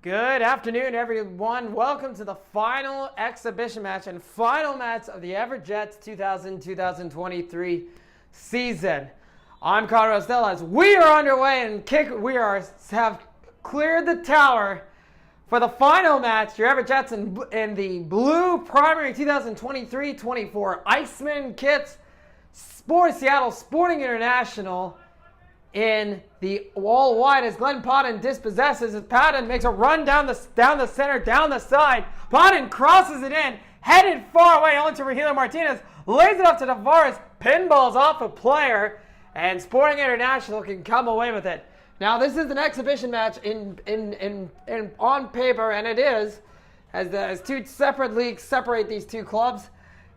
Good afternoon, everyone. Welcome to the final exhibition match and final match of the Everett Jets 2023 season. I'm Connor Ostell as we are underway and have cleared the tower for the final match. Your Everett Jets in the blue primary 2023-24 Iceman kits. Seattle Sporting International in the all white as Glenn Podden dispossesses as Podden makes a run down the center, down the side. Podden crosses it in, headed far away only to Rogelio Martinez, lays it up to Tavares, pinballs off a player, and Sporting International can come away with it. Now this is an exhibition match on paper, and it is, as two separate leagues separate these two clubs.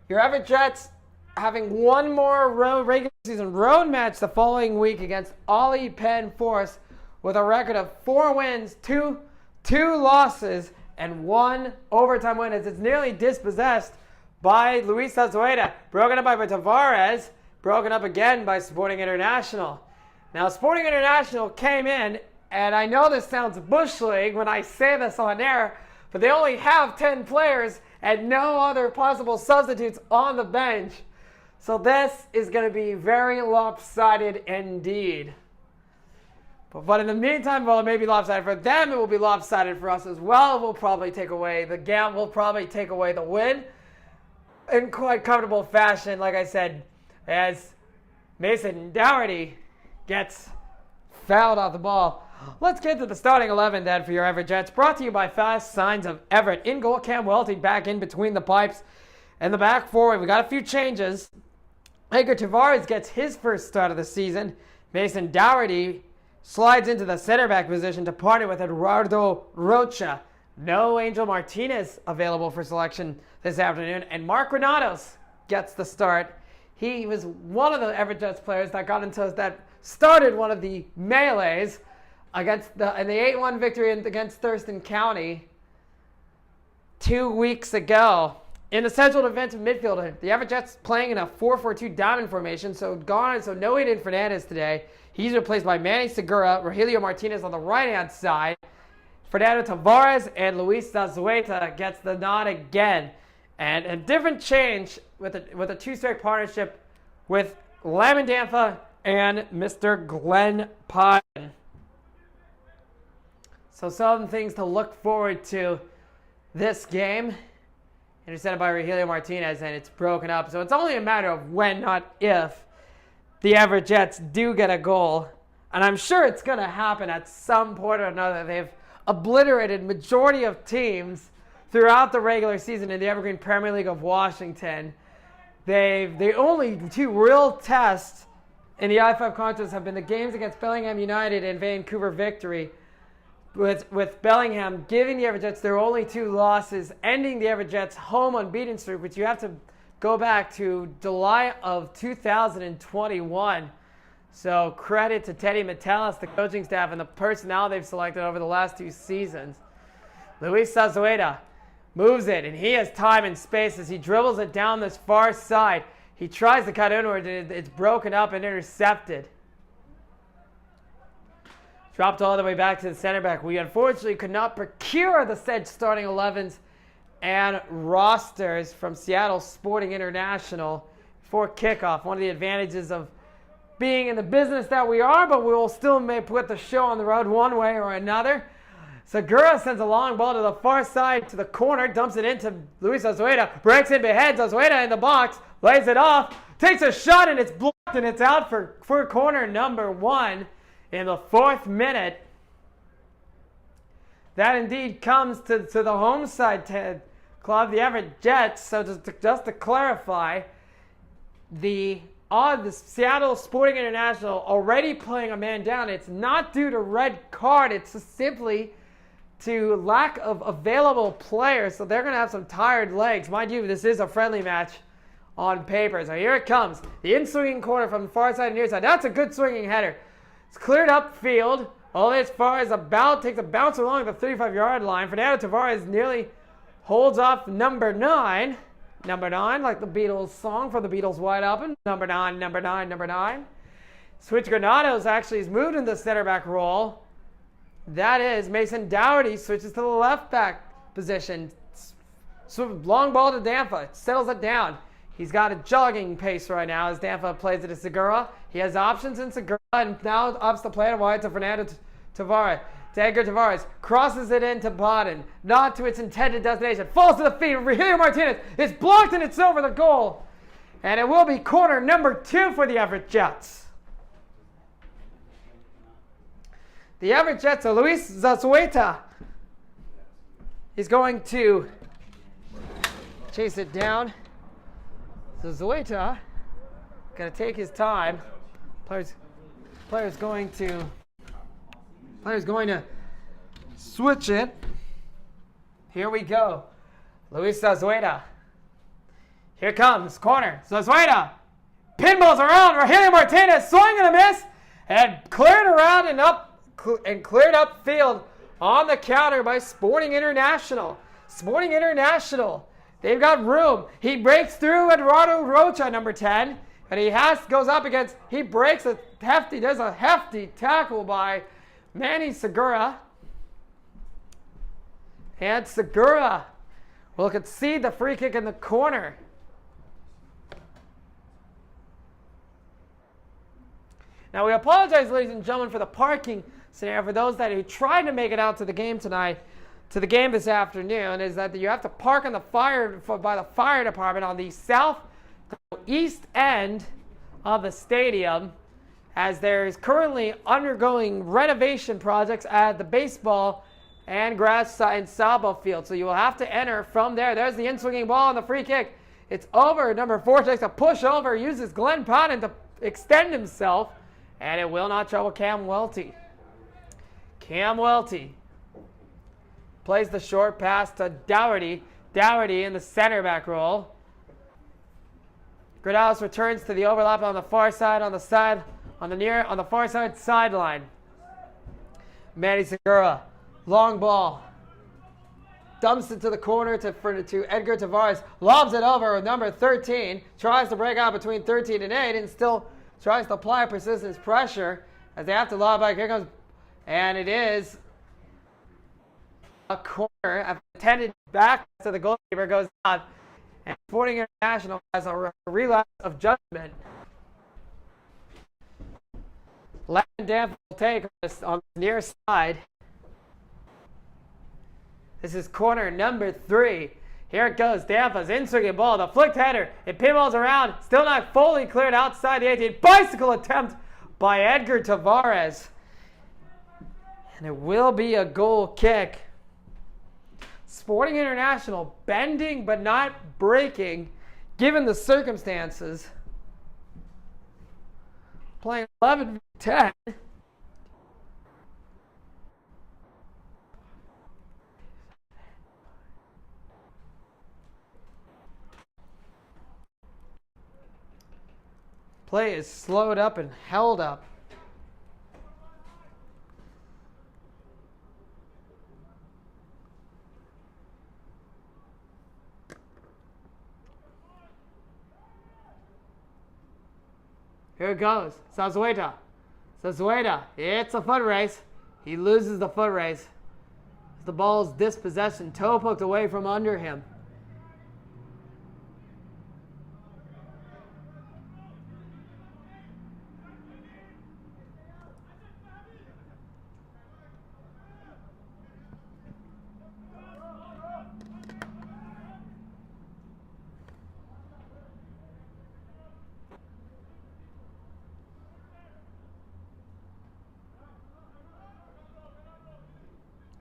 Your Everett Jets having one more regular season road match the following week against Ollie Penn Force with a record of 4 wins, two losses, and 1 overtime win as it's nearly dispossessed by Luis Azueta. Broken up by Tavares, broken up again by Sporting International. Now Sporting International came in, and I know this sounds bush league when I say this on air, but they only have 10 players and no other possible substitutes on the bench. So this is going to be very lopsided indeed. But in the meantime, while it may be lopsided for them, it will be lopsided for us as well. We'll probably take away the the win in quite comfortable fashion, like I said, as Mason Dougherty gets fouled off the ball. Let's get to the starting 11 then for your Everett Jets. Brought to you by Fast Signs of Everett. In goal, Cam Welty back in between the pipes. And the back forward, we got a few changes. Edgar Tavares gets his first start of the season. Mason Dougherty slides into the center back position to partner with Eduardo Rocha. No Angel Martinez available for selection this afternoon. And Mark Granados gets the start. He was one of the Everett Jets players that started one of the melees in the 8-1 victory against Thurston County 2 weeks ago. In the central defensive midfielder, the Everett Jets playing in a 4-4-2 diamond formation, so no Aiden Fernandez today. He's replaced by Manny Segura, Rogelio Martinez on the right-hand side. Fernando Tavares and Luis Azueta gets the nod again. And a different change with a two-strike partnership with Lamandantha and Mr. Glenn Podden. So some things to look forward to this game. Intercepted by Rogelio Martinez, and it's broken up. So it's only a matter of when, not if, the Everett Jets do get a goal. And I'm sure it's going to happen at some point or another. They've obliterated majority of teams throughout the regular season in the Evergreen Premier League of Washington. The only 2 real tests in the I-5 contest have been the games against Bellingham United and Vancouver Victory, with Bellingham giving the Everett Jets their only 2 losses, ending the Everett Jets' home unbeaten streak, which you have to go back to July of 2021. So credit to Teddy Metellus, the coaching staff, and the personnel they've selected over the last 2 seasons. Luis Azueta moves it, and he has time and space as he dribbles it down this far side. He tries to cut inward, and it's broken up and intercepted. Dropped all the way back to the center back. We unfortunately could not procure the said starting 11s and rosters from Seattle Sporting International for kickoff. One of the advantages of being in the business that we are, but we will still may put the show on the road one way or another. Segura sends a long ball to the far side to the corner, dumps it into Luis Azueta, breaks it, beheads Azueta in the box, lays it off, takes a shot, and it's blocked, and it's out for corner number 1. In the 4th minute. That indeed comes to the home side club, the Everett Jets. So just to clarify, the Seattle Sporting International already playing a man down. It's not due to red card. It's just simply to lack of available players. So they're going to have some tired legs. Mind you, this is a friendly match on paper. So here it comes. The in-swinging corner from the far side and near side. That's a good swinging header. It's cleared up field, only as far as takes a bounce along the 35-yard line. Fernando Tavares nearly holds off number 9. Number 9, like the Beatles song from the Beatles Wide Open. Number 9, number 9, number 9. Switch Granados actually is moved into the center back role. That is Mason Dougherty switches to the left back position. So long ball to Danfa. Settles it down. He's got a jogging pace right now as Danfa plays it to Segura. He has options in Segura and now ups the play wide to Fernando Tavares. To Edgar Tavares. Crosses it into Bodden. Not to its intended destination. Falls to the feet of Rogelio Martinez. It's blocked and it's over the goal. And it will be corner number 2 for the Everett Jets. The Everett Jets are Luis Zazueta. He's going to chase it down. Zazueta going to take his time. Player's going to switch it. Here we go. Luis Zazueta. Here comes corner. Zazueta pinballs around. Rogelio Martinez swing and a miss, and cleared around and cleared upfield on the counter by Sporting International. Sporting International. They've got room. He breaks through Eduardo Rocha, number 10, and goes up against. He breaks a hefty. There's a hefty tackle by Manny Segura, and Segura will concede the free kick in the corner. Now, we apologize, ladies and gentlemen, for the parking scenario. For those that who tried to make it out to the game tonight, to the game this afternoon, is that you have to park on by the fire department on the southeast end of the stadium, as there is currently undergoing renovation projects at the baseball and grass and softball field. So you will have to enter from there. There's the in-swinging ball on the free kick. It's over. Number 4 takes a push over, uses Glenn Patton to extend himself. And it will not trouble Cam Welty. Cam Welty plays the short pass to Dougherty. Dougherty in the center back role. Gradales returns to the overlap on the far side, on the far side sideline. Manny Segura, long ball. Dumps it to the corner to Edgar Tavares. Lobs it over with number 13. Tries to break out between 13 and 8 and still tries to apply persistence pressure as they have to lob back. Here comes, and it is a corner. Intended back to the goalkeeper, goes out, and Sporting International has a relapse of judgment. Landon will take on the near side. This is corner number 3. Here it goes. Dampa's in-swinging ball. The flicked header. It pinballs around. Still not fully cleared outside the 18. Bicycle attempt by Edgar Tavares. And it will be a goal kick. Sporting International bending but not breaking given the circumstances. Playing 11-10. Play is slowed up and held up. Here it goes. Zazueta. It's a foot race. He loses the foot race. The ball's dispossession. Toe poked away from under him.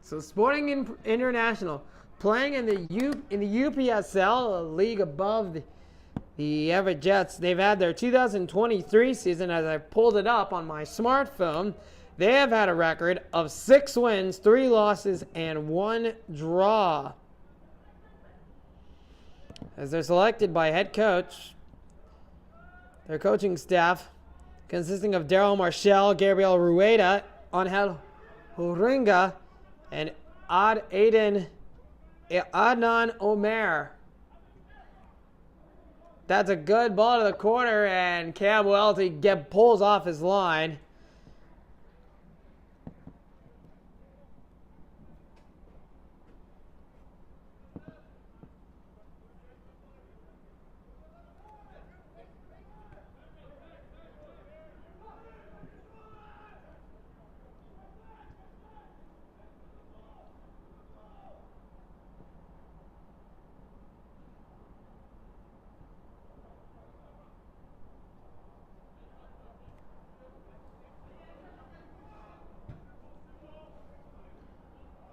So Sporting International playing in the UPSL, a league above the Everett Jets. They've had their 2023 season, as I pulled it up on my smartphone. They have had a record of 6 wins, 3 losses, and 1 draw. As they're selected by head coach, their coaching staff consisting of Daryl Marshall, Gabriel Rueda, Angel Huringa, and Adnan Omer. That's a good ball to the corner, and Cam Welty pulls off his line.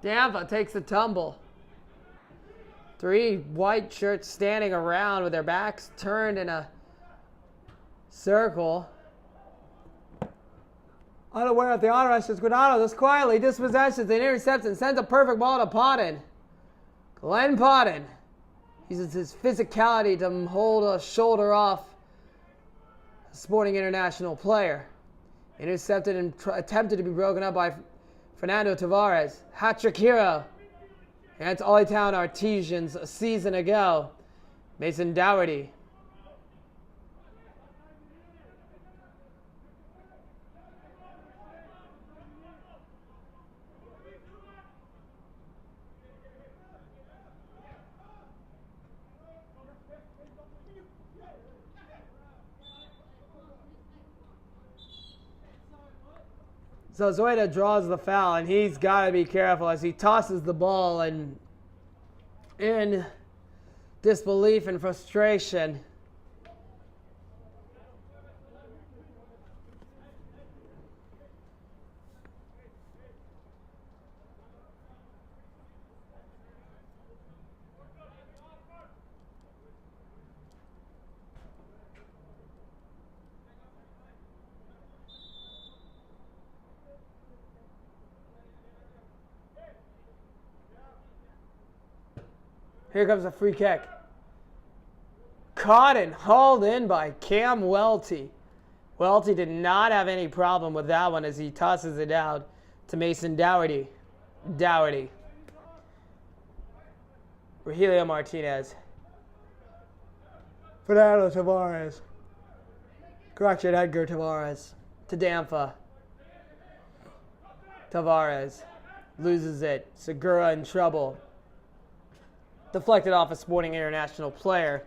Dampa takes a tumble. 3 white shirts standing around with their backs turned in a circle. Unaware of the honor rushes, Goddard just quietly dispossesses and intercepts and sends a perfect ball to Potton. Glenn Potton uses his physicality to hold a shoulder off a Sporting International player. Intercepted and attempted to be broken up by Fernando Tavares. Hat-trick hero against Town Artesians a season ago. Mason Dougherty. So Zoida draws the foul, and he's got to be careful as he tosses the ball, and in disbelief and frustration, here comes a free kick. Caught and hauled in by Cam Welty. Welty did not have any problem with that one as he tosses it out to Mason Dougherty. Rogelio Martinez. Fernando Tavares. Correction, Edgar Tavares. To Dampa. Tavares loses it. Segura in trouble. Deflected off a Sporting International player.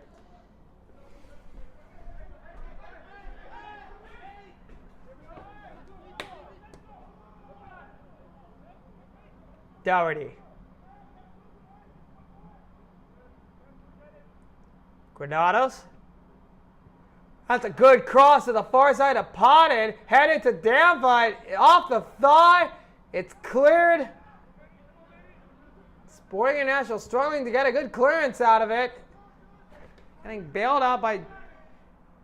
Dougherty. Granados. That's a good cross to the far side of Potton. Headed to Dampa. Off the thigh. It's cleared. Sporting International struggling to get a good clearance out of it. Getting bailed out by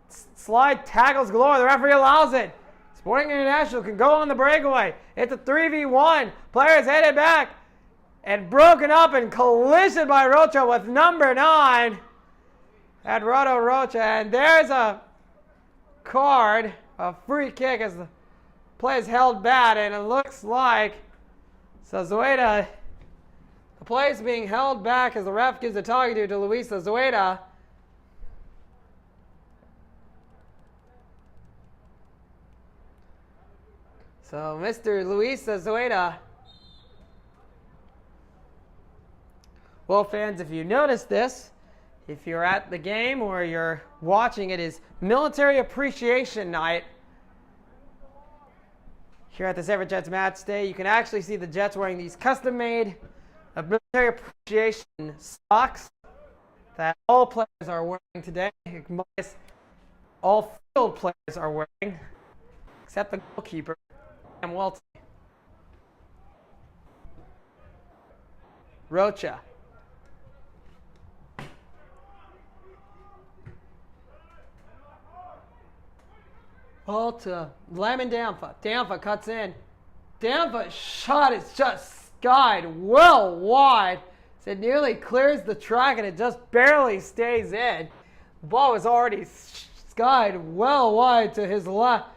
slide tackles galore. The referee allows it. Sporting International can go on the breakaway. It's a 3v1. Players headed back and broken up and collision by Rocha with number 9. Eduardo Rocha. And there's a card, a free kick as the play is held bad. And it looks like Zoida. The play is being held back as the ref gives a talking to Luis Zoida. So Mr. Luis Zoida. Well, fans, if you noticed this, if you're at the game or you're watching, it is Military Appreciation Night. Here at this Everett Jets match day, you can actually see the Jets wearing these custom-made military appreciation socks that all players are wearing today. All field players are wearing, except the goalkeeper, Cam Welty. Rocha. Ball to Lemon Dampa. Dampa cuts in. Dampa's shot is just skied well wide. It nearly clears the track and it just barely stays in. The ball was already skied well wide to his left.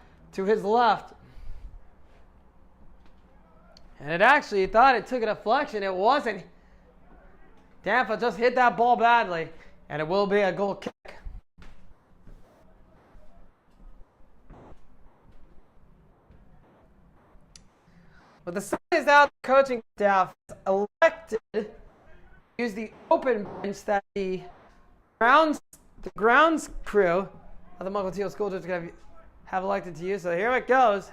And it actually thought it took a deflection. It wasn't. Dampa just hit that ball badly, and it will be a goal kick. But the sign is out, the coaching staff has elected to use the open bench that the grounds crew of the Mukilteo School District have elected to use. So here it goes.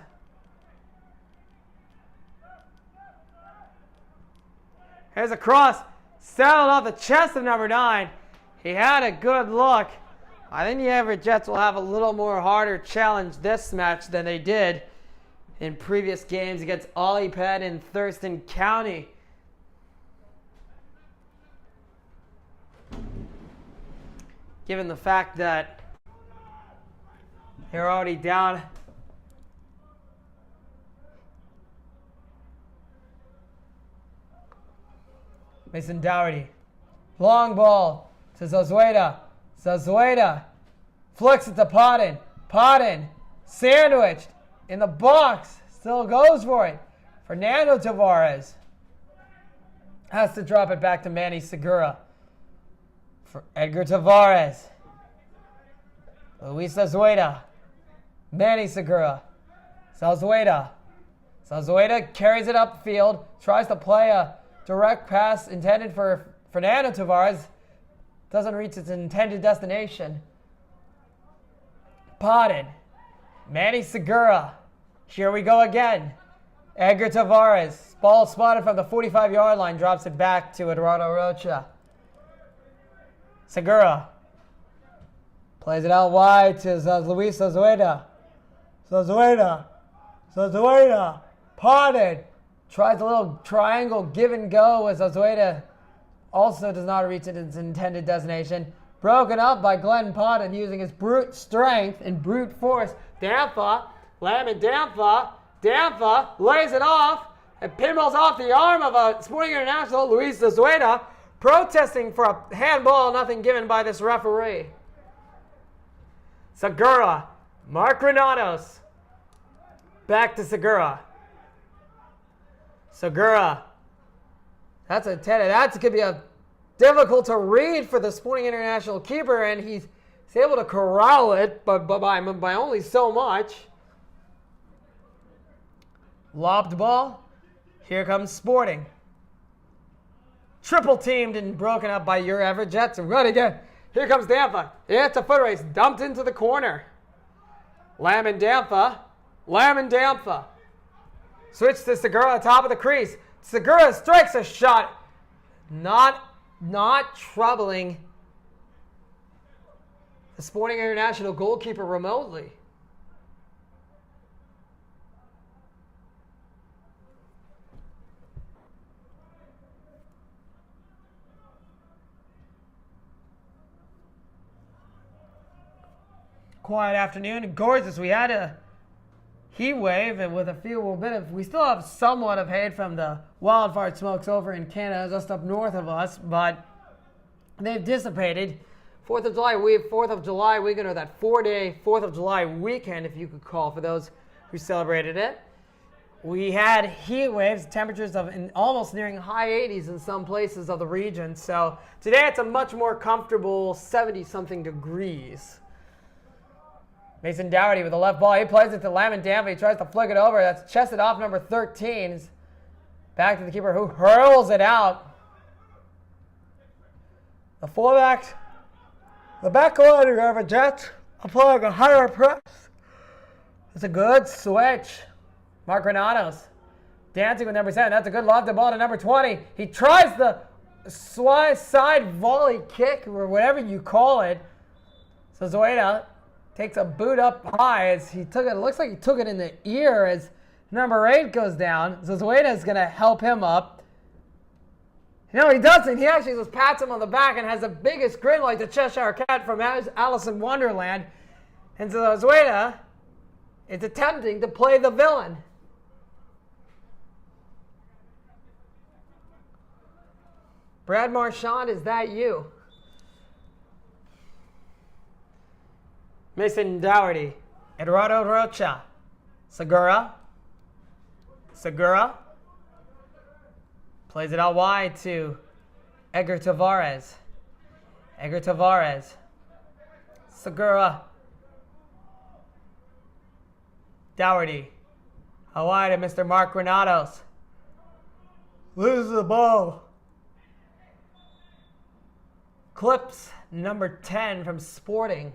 Here's a cross, settled off the chest of number 9. He had a good look. I think the Everett Jets will have a little more harder challenge this match than they did in previous games against Ollie Penn and Thurston County given the fact that they're already down. Mason Dougherty. Long ball to Zazueta. Zazueta flicks it to Podden. Podden sandwiched in the box. Still goes for it. Fernando Tavares has to drop it back to Manny Segura. For Edgar Tavares. Luis Zazueta. Manny Segura. Zazueta. Zazueta carries it upfield. Tries to play a direct pass intended for Fernando Tavares. Doesn't reach its intended destination. Podden. Manny Segura. Here we go again. Edgar Tavares. Ball spotted from the 45-yard line. Drops it back to Eduardo Rocha. Segura. Plays it out wide to Luis Zazueta. Zazueta. Zazueta. Podden. Tries a little triangle give and go as Zazueta also does not reach its intended destination. Broken up by Glenn Podden using his brute strength and brute force. Dampa. Lamont Dampa. Dampa lays it off and pinballs off the arm of a Sporting International, Luis Zazueta, protesting for a handball, nothing given by this referee. Segura. Mark Granados. Back to Segura. Segura. That's a 10. That's going to be a difficult to read for the Sporting International keeper, and he's able to corral it, but by only so much. Lobbed ball. Here comes Sporting. Triple teamed and broken up by your Everett Jets. And run again. Here comes Dampa. It's a foot race. Dumped into the corner. Lamont Dampa. Lamont Dampa. Switch to Segura, top of the crease. Segura strikes a shot. Not troubling the Sporting International goalkeeper remotely. Quiet afternoon. Gorgeous. We had a heat wave and with we still have somewhat of haze from the wildfire smokes over in Canada, just up north of us, but they've dissipated. 4th of July weekend, or that 4-day 4th of July weekend, if you could call, for those who celebrated it. We had heat waves, temperatures of almost nearing high 80s in some places of the region. So today it's a much more comfortable 70-something degrees. Mason Dougherty with the left ball. He plays it to Lamont Dampa. He tries to flick it over. That's chested off number 13. Back to the keeper who hurls it out. The fullback, the back line of Everett Jets applying a higher press. It's a good switch. Mark Granados dancing with number 7. That's a good lob. The ball to number 20. He tries the side volley kick, or whatever you call it. So Zoeda takes a boot up high as he took it. It looks like he took it in the ear as number 8 goes down. Zazueta is going to help him up. No, he doesn't. He actually just pats him on the back and has the biggest grin like the Cheshire Cat from Alice in Wonderland. And Zazueta is attempting to play the villain. Brad Marchand, is that you? Mason Dougherty, Eduardo Rocha, Segura, plays it out wide to Edgar Tavares, Segura, Dougherty, out wide to Mr. Mark Granados, loses the ball, clips number 10 from Sporting.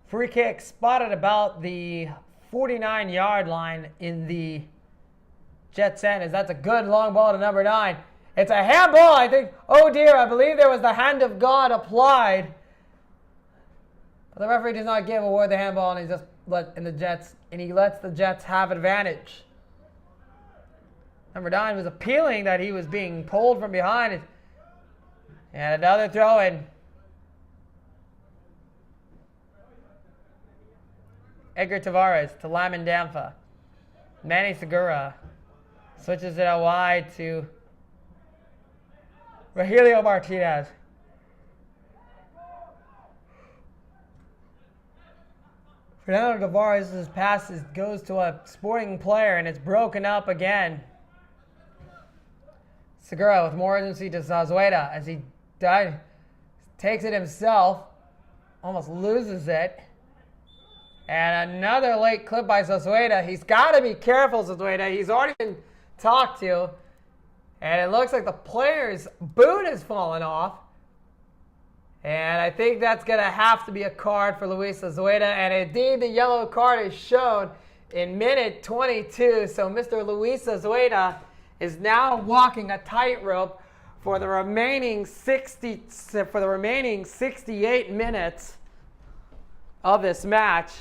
Free kick spotted about the 49-yard line in the Jets' end, as that's a good long ball to number 9. It's a handball, I think. Oh dear, I believe there was the hand of God applied. But the referee does not give award the handball, and he lets the Jets have advantage. Number 9 was appealing that he was being pulled from behind. And another throw in. Edgar Tavares to Lamin Damfa. Manny Segura switches it out wide to Rogelio Martinez. Fernando Tavares' pass goes to a Sporting player, and it's broken up again. Segura with more urgency to Zazueta as he takes it himself, almost loses it. And another late clip by Zazueta. He's got to be careful, Zazueta. He's already been talked to. And it looks like the player's boot has fallen off. And I think that's going to have to be a card for Luis Zazueta. And indeed, the yellow card is shown in minute 22. So Mr. Luis Zazueta is now walking a tightrope for the remaining 68 minutes of this match.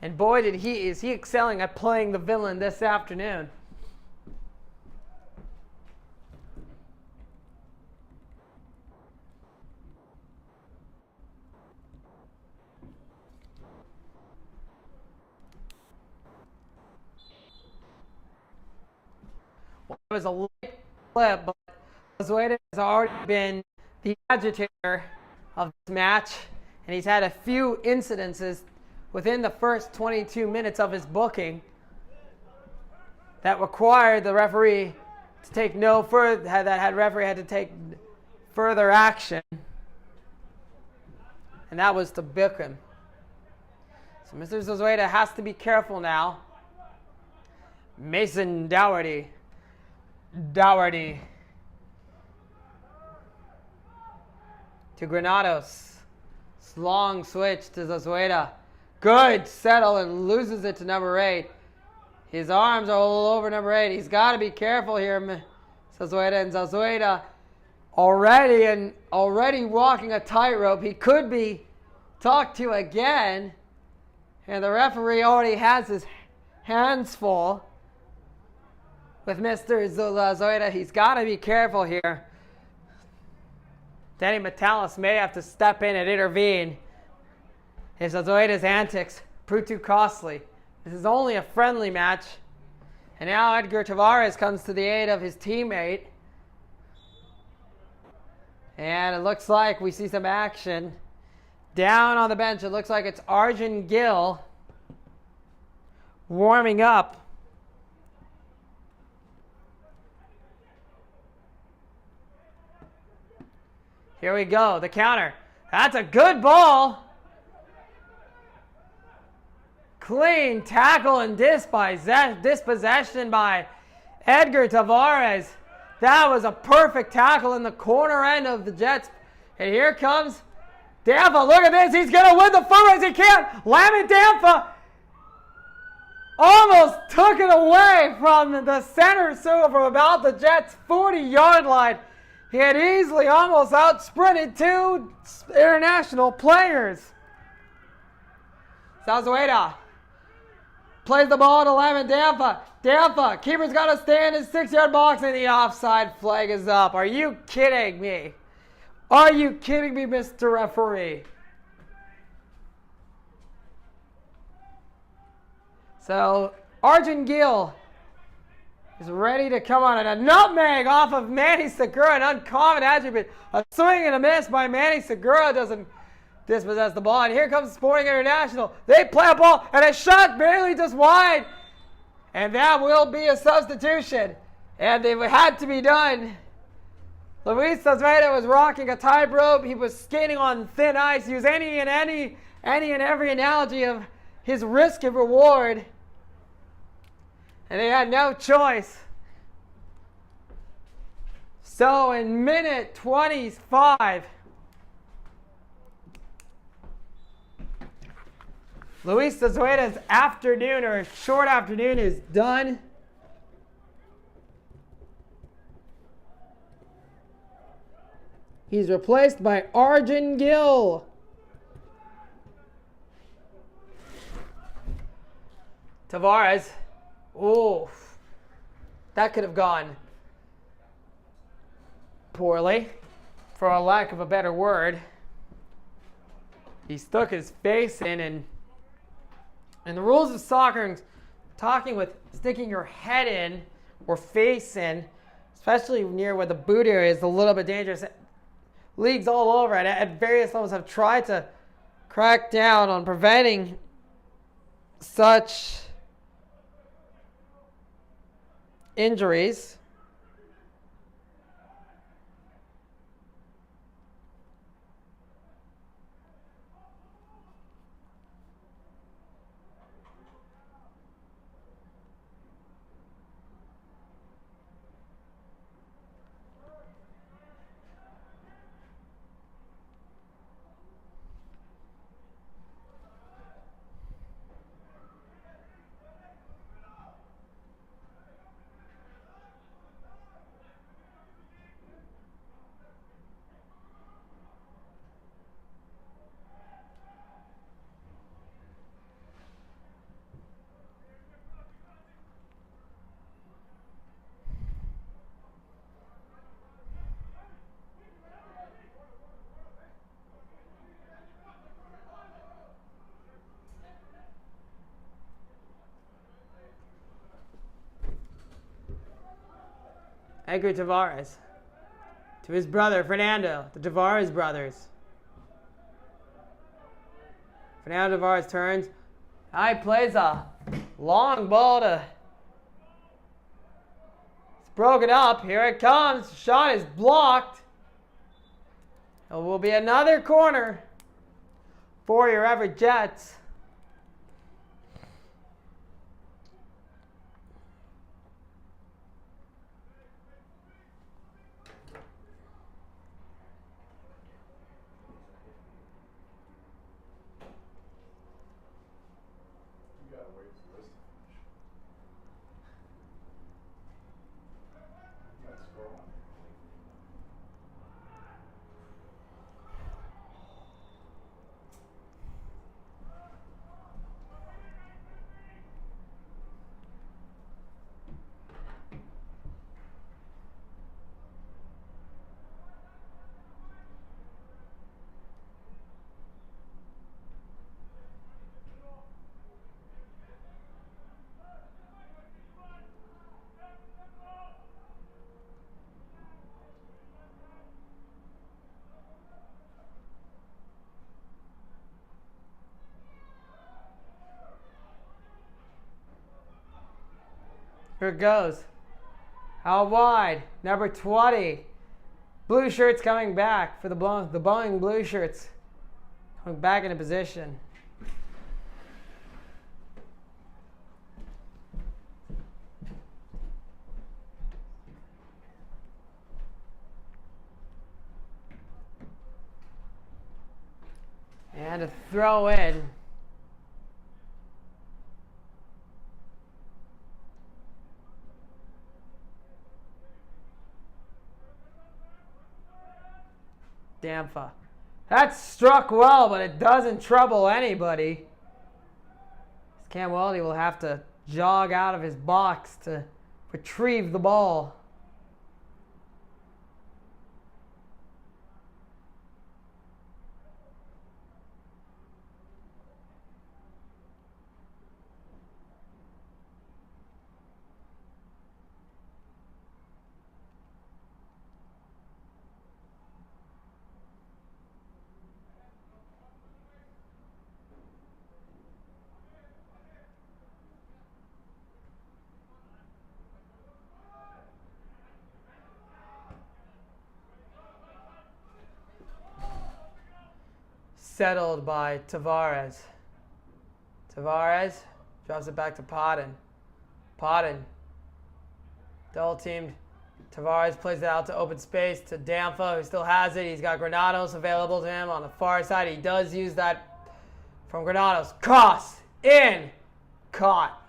And boy, is he excelling at playing the villain this afternoon. Well, it was a late clip, but Zazueta has already been the agitator of this match, and he's had a few incidences within the first 22 minutes of his booking that required the referee to take referee had to take further action, and that was to book him. So Mr. Zazueta has to be careful now. Mason Dougherty to Granados. Long switch to Zazueta. Good settle, and loses it to number 8. His arms are all over number 8. He's got to be careful here, Zazueta. And Zazueta already walking a tightrope. He could be talked to again, and the referee already has his hands full with Mr. Zazueta. He's got to be careful here. Danny Metalis may have to step in and intervene if Zazueta's antics prove too costly. This is only a friendly match. And now Edgar Tavares comes to the aid of his teammate. And it looks like we see some action. Down on the bench, it looks like it's Arjun Gill warming up. Here we go, the counter. That's a good ball. Clean tackle and dispossession by Edgar Tavares. That was a perfect tackle in the corner end of the Jets. And here comes Damfa. Look at this. He's going to win the foot race. He can't. Lamin Damfa almost took it away from the center, so from about the Jets' 40-yard line. He had easily almost out-sprinted 2 international players. Zazueta plays the ball to Lamin Damfa. Damfa, keeper's got to stay in his 6-yard box, and the offside flag is up. Are you kidding me? Are you kidding me, Mr. Referee? So, Arjun Gill is ready to come on, and a nutmeg off of Manny Segura, an uncommon attribute. A swing and a miss by Manny Segura doesn't dispossess the ball. And here comes Sporting International. They play a ball, and a shot barely just wide. And that will be a substitution. And it had to be done. Luis Zazueta was rocking a tightrope. He was skating on thin ice. He used any and every analogy of his risk and reward. And they had no choice. So in minute 25, Luis Zazueta's afternoon, or short afternoon, is done. He's replaced by Arjun Gill. Tavares. Oh, that could have gone poorly, for a lack of a better word. He stuck his face in, and the rules of soccer, talking with sticking your head in or face in, especially near where the boot area is, a little bit dangerous. Leagues all over and at various levels have tried to crack down on preventing such injuries. Edgar Tavares to his brother Fernando, the Tavares brothers. Fernando Tavares turns. He plays a long ball to. It's broken up. Here it comes. Shot is blocked. It will be another corner for your Everett Jets. Here it goes. Out wide. Number 20. Blue shirts coming back for the Boeing blue shirts. Coming back into position. And a throw in. Damfa. That struck well, but it doesn't trouble anybody. Cam Weldy will have to jog out of his box to retrieve the ball. Settled by Tavares. Tavares drops it back to Podden. Podden. Double teamed. Tavares plays it out to open space to Damfa, who still has it. He's got Granados available to him on the far side. He does use that from Granados. Cross. In. Caught.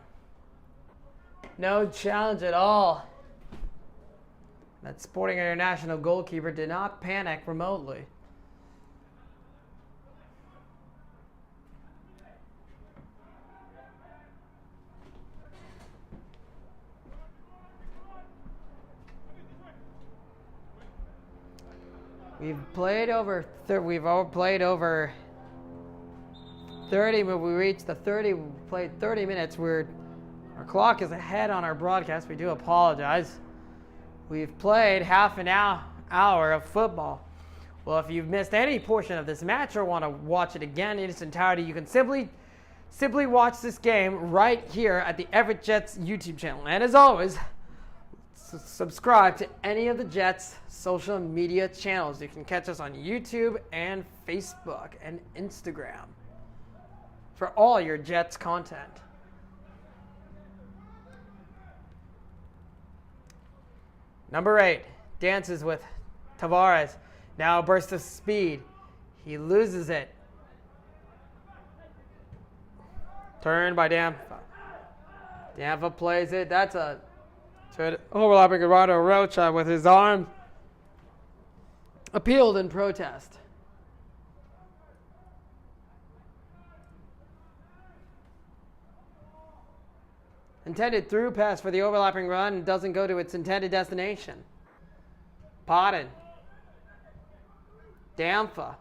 No challenge at all. That Sporting International goalkeeper did not panic remotely. We've all played over 30. When we reached the 30, we played 30 minutes. Our clock is ahead on our broadcast. We do apologize. We've played half an hour of football. Well, if you've missed any portion of this match or want to watch it again in its entirety, you can simply watch this game right here at the Everett Jets YouTube channel. And as always, subscribe to any of the Jets' social media channels. You can catch us on YouTube and Facebook and Instagram for all your Jets content. Number 8 dances with Tavares. Now a burst of speed. He loses it. Turned by Dampa. Dampa plays it. That's a overlapping Gerardo Rocha with his arm appealed in protest. Intended through pass for the overlapping run and doesn't go to its intended destination. Podden. Dampa.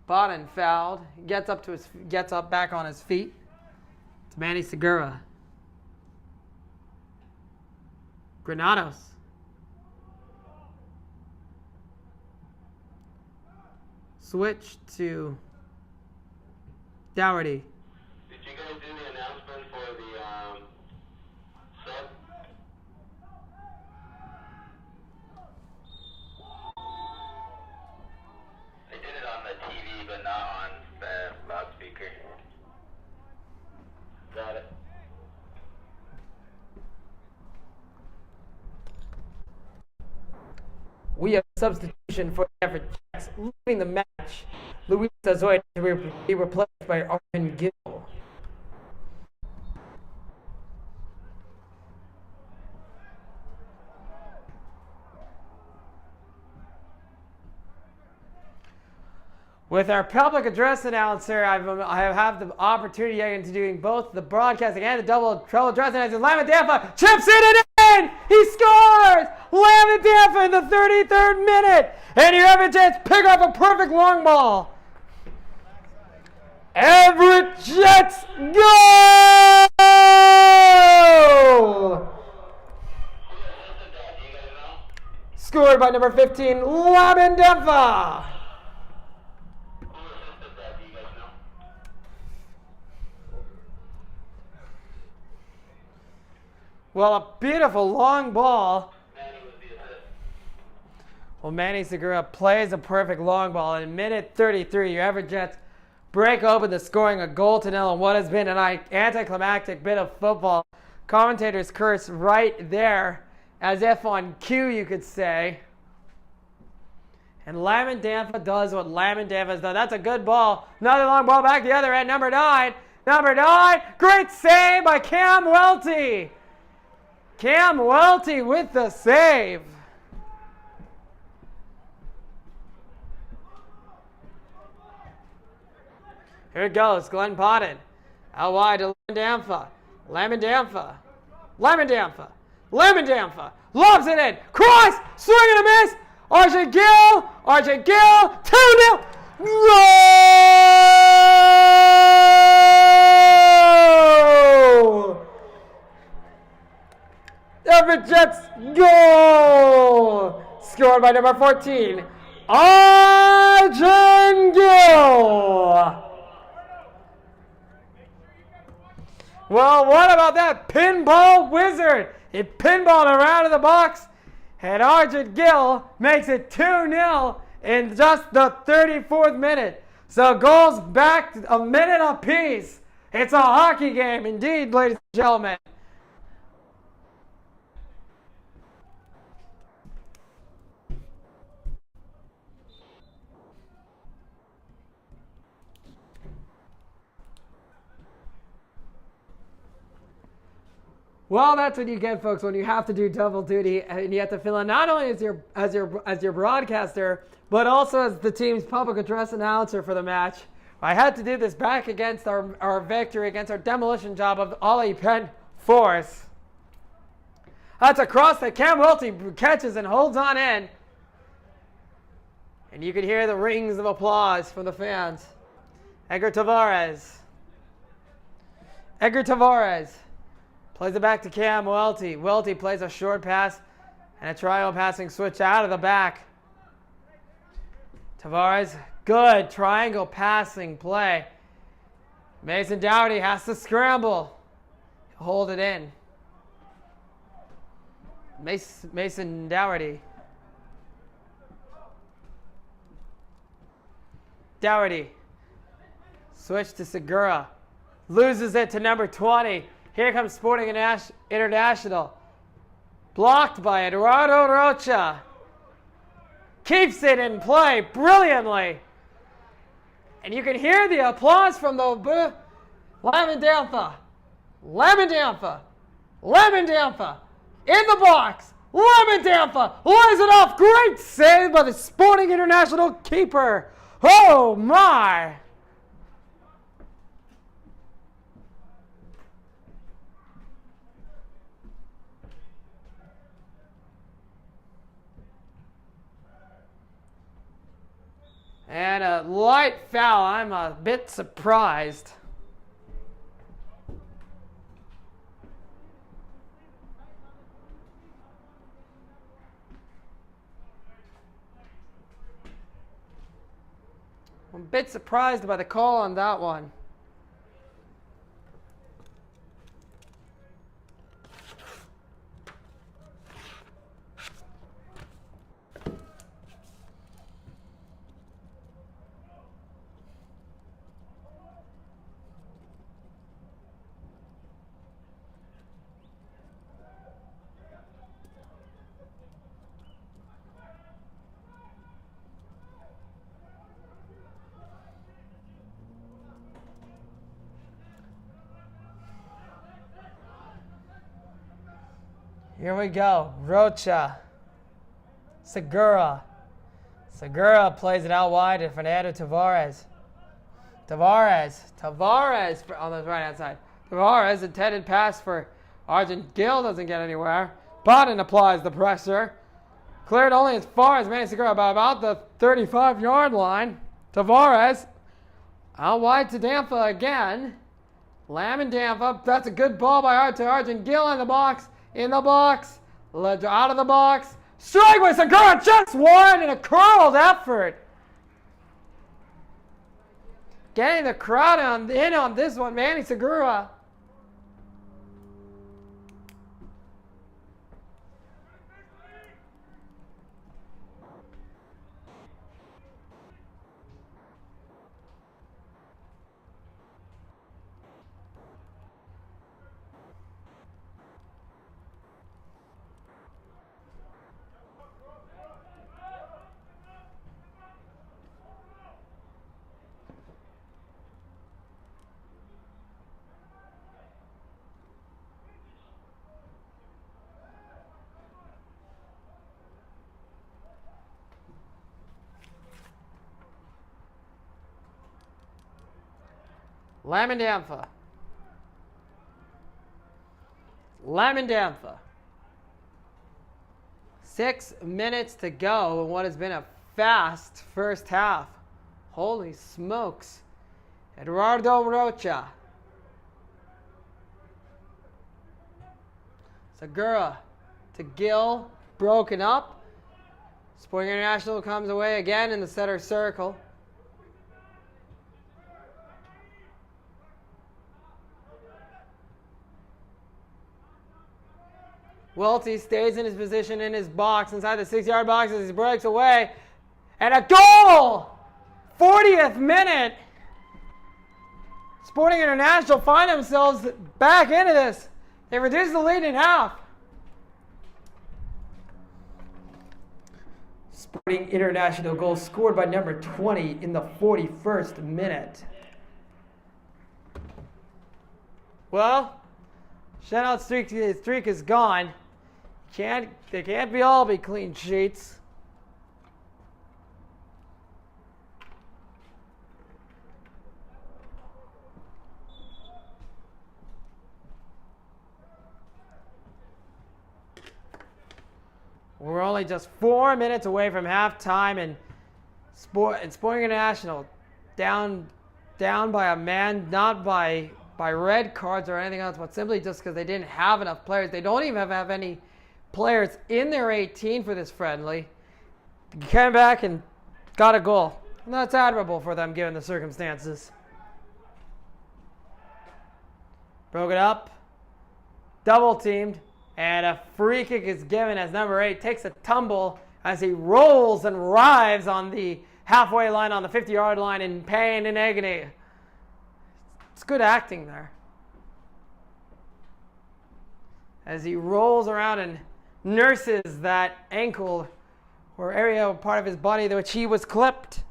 Podden fouled. Gets up back on his feet. It's Manny Segura. Granados. Switch to Dougherty. Did you guys do the announcement for the sub? I did it on the TV, but not on the loudspeaker. Got it. We have substitution for Everett Jets. Leaving the match, Luis Azoy to be replaced by Arvin Gill. With our public address announcer, I have the opportunity again to doing both the broadcasting and the double treble address announcer. Lamont Dampa chips it in! He scores! Lamont Dampa in the 33rd minute! And your Everett Jets pick up a perfect long ball. Everett Jets go! Scored by number 15, Lamont Dampa. Well, a beautiful long ball. Well, Manny Segura plays a perfect long ball. In minute 33, your Everett Jets break open the scoring a goal to nil in what has been an anticlimactic bit of football. Commentators curse right there, as if on cue, you could say. And Lamont Dampa does what Lamont Dampa has done. That's a good ball. Another long ball back the other end. Number 9. Great save by Cam Welty. Cam Welty with the save. Here it goes. Glenn Podden. Out wide to Lamont Dampa. Lobs it in. Cross. Swing and a miss. RJ Gill. 2-0. Goal! Everett Jets goal! Scored by number 14, Arjun Gill! Well, what about that pinball wizard? He pinballed around in the box, and Arjun Gill makes it 2-0 in just the 34th minute. So goals back a minute apiece. It's a hockey game indeed, ladies and gentlemen. Well, that's what you get, folks, when you have to do double duty and you have to fill in not only as your broadcaster, but also as the team's public address announcer for the match. I had to do this back against our victory, against our demolition job of Ollie Penn Force. That's a cross that Cam Welty catches and holds on in. And you can hear the rings of applause from the fans. Edgar Tavares plays it back to Cam Welty. Welty plays a short pass and a triangle passing switch out of the back. Tavares, good triangle passing play. Mason Dougherty has to scramble. Hold it in. Mason Dougherty. Switch to Segura. Loses it to number 20. Here comes Sporting International. Blocked by Eduardo Rocha. Keeps it in play brilliantly. And you can hear the applause from the Lamandanfa. In the box. Lamandanfa lays it off. Great save by the Sporting International keeper. Oh my. And a light foul. I'm a bit surprised. I'm a bit surprised by the call on that one. Here we go. Rocha. Segura plays it out wide to Fernando Tavares. Tavares on the right-hand side. Tavares, intended pass for Argent Gill, doesn't get anywhere. Bodden applies the pressure. Cleared only as far as Manny Segura, about the 35-yard line. Tavares out wide to Dampa again. Lamb and Dampa. That's a good ball by Argent Gill in the box. Out of the box. Strike with Segura, just one in a curled effort. Getting the crowd in on this one, Manny Segura. Lamandanfa. 6 minutes to go in what has been a fast first half. Holy smokes. Eduardo Rocha. Segura to Gill. Broken up. Sporting International comes away again in the center circle. Welty stays in his position in his box, inside the 6-yard box as he breaks away. And a goal! 40th minute! Sporting International find themselves back into this. They reduce the lead in half. Sporting International goal scored by number 20 in the 41st minute. Well, Shutout streak is gone. They can't all be clean sheets. We're only just 4 minutes away from halftime, and Sporting International down by a man, not by red cards or anything else, but simply just because they didn't have enough players. They don't even have any players in their 18 for this friendly. They came back and got a goal. And that's admirable for them given the circumstances. Broke it up. Double teamed. And a free kick is given as number 8 takes a tumble as he rolls and writhes on the halfway line, on the 50-yard line in pain and agony. It's good acting there. As he rolls around and nurses that ankle or area or part of his body which he was clipped.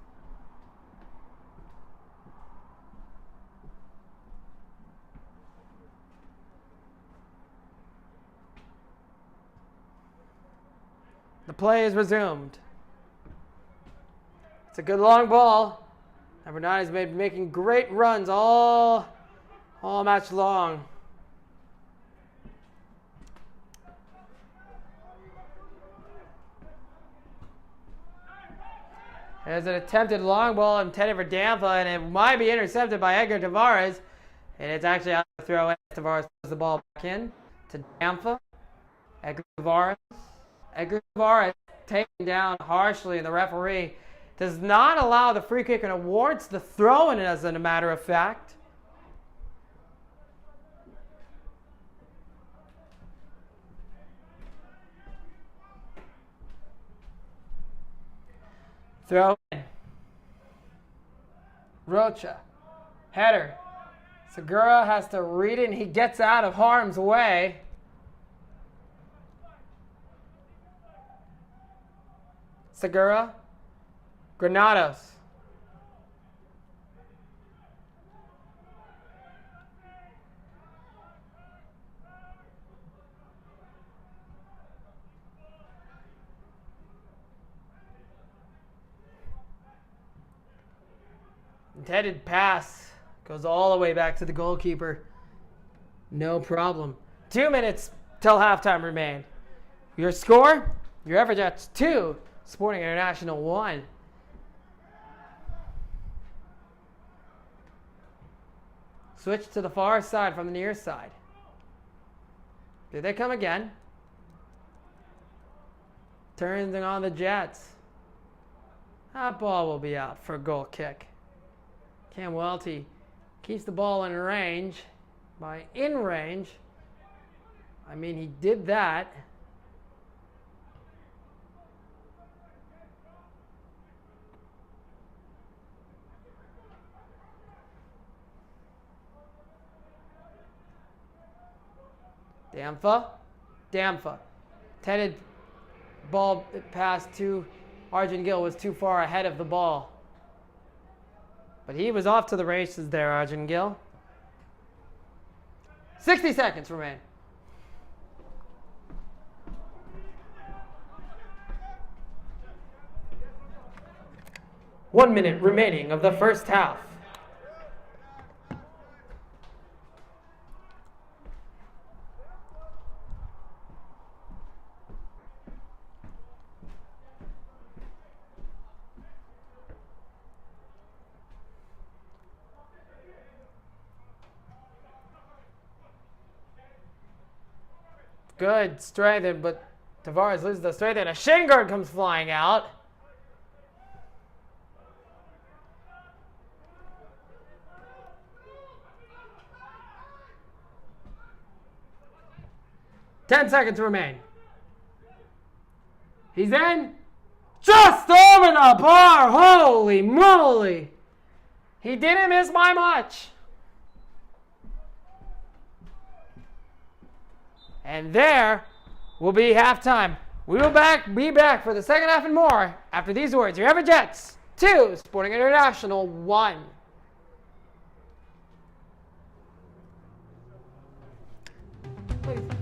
The play is resumed. It's a good long ball. Number 9 has been making great runs all match long. There's an attempted long ball intended for Damfa, and it might be intercepted by Edgar Tavares. And it's actually out of the throw. Tavares puts the ball back in to Damfa. Edgar Tavares taken down harshly, and the referee does not allow the free kick and awards the throw-in, as a matter of fact. Throw in. Rocha. Header. Segura has to read it, and he gets out of harm's way. Segura. Granados. Intended pass goes all the way back to the goalkeeper. No problem. 2 minutes till halftime remain. Your score? Your Everett Jets 2, Sporting International 1. Switch to the far side from the near side. Here they come again. Turns on the Jets. That ball will be out for a goal kick. Cam Welty keeps the ball in range. By in range, I mean he did that. Damfa. Intended ball pass to Arjun Gill was too far ahead of the ball. But he was off to the races there, Arjun Gill. 60 seconds remain. One minute remaining of the first half. Good strength, but Tavares loses the strength, and a shin guard comes flying out. Ten seconds remain. He's in. Just over the bar. Holy moly. He didn't miss by much. And there will be halftime. We will be back for the second half and more after these words. Your Everett Jets 2, Sporting International 1. please.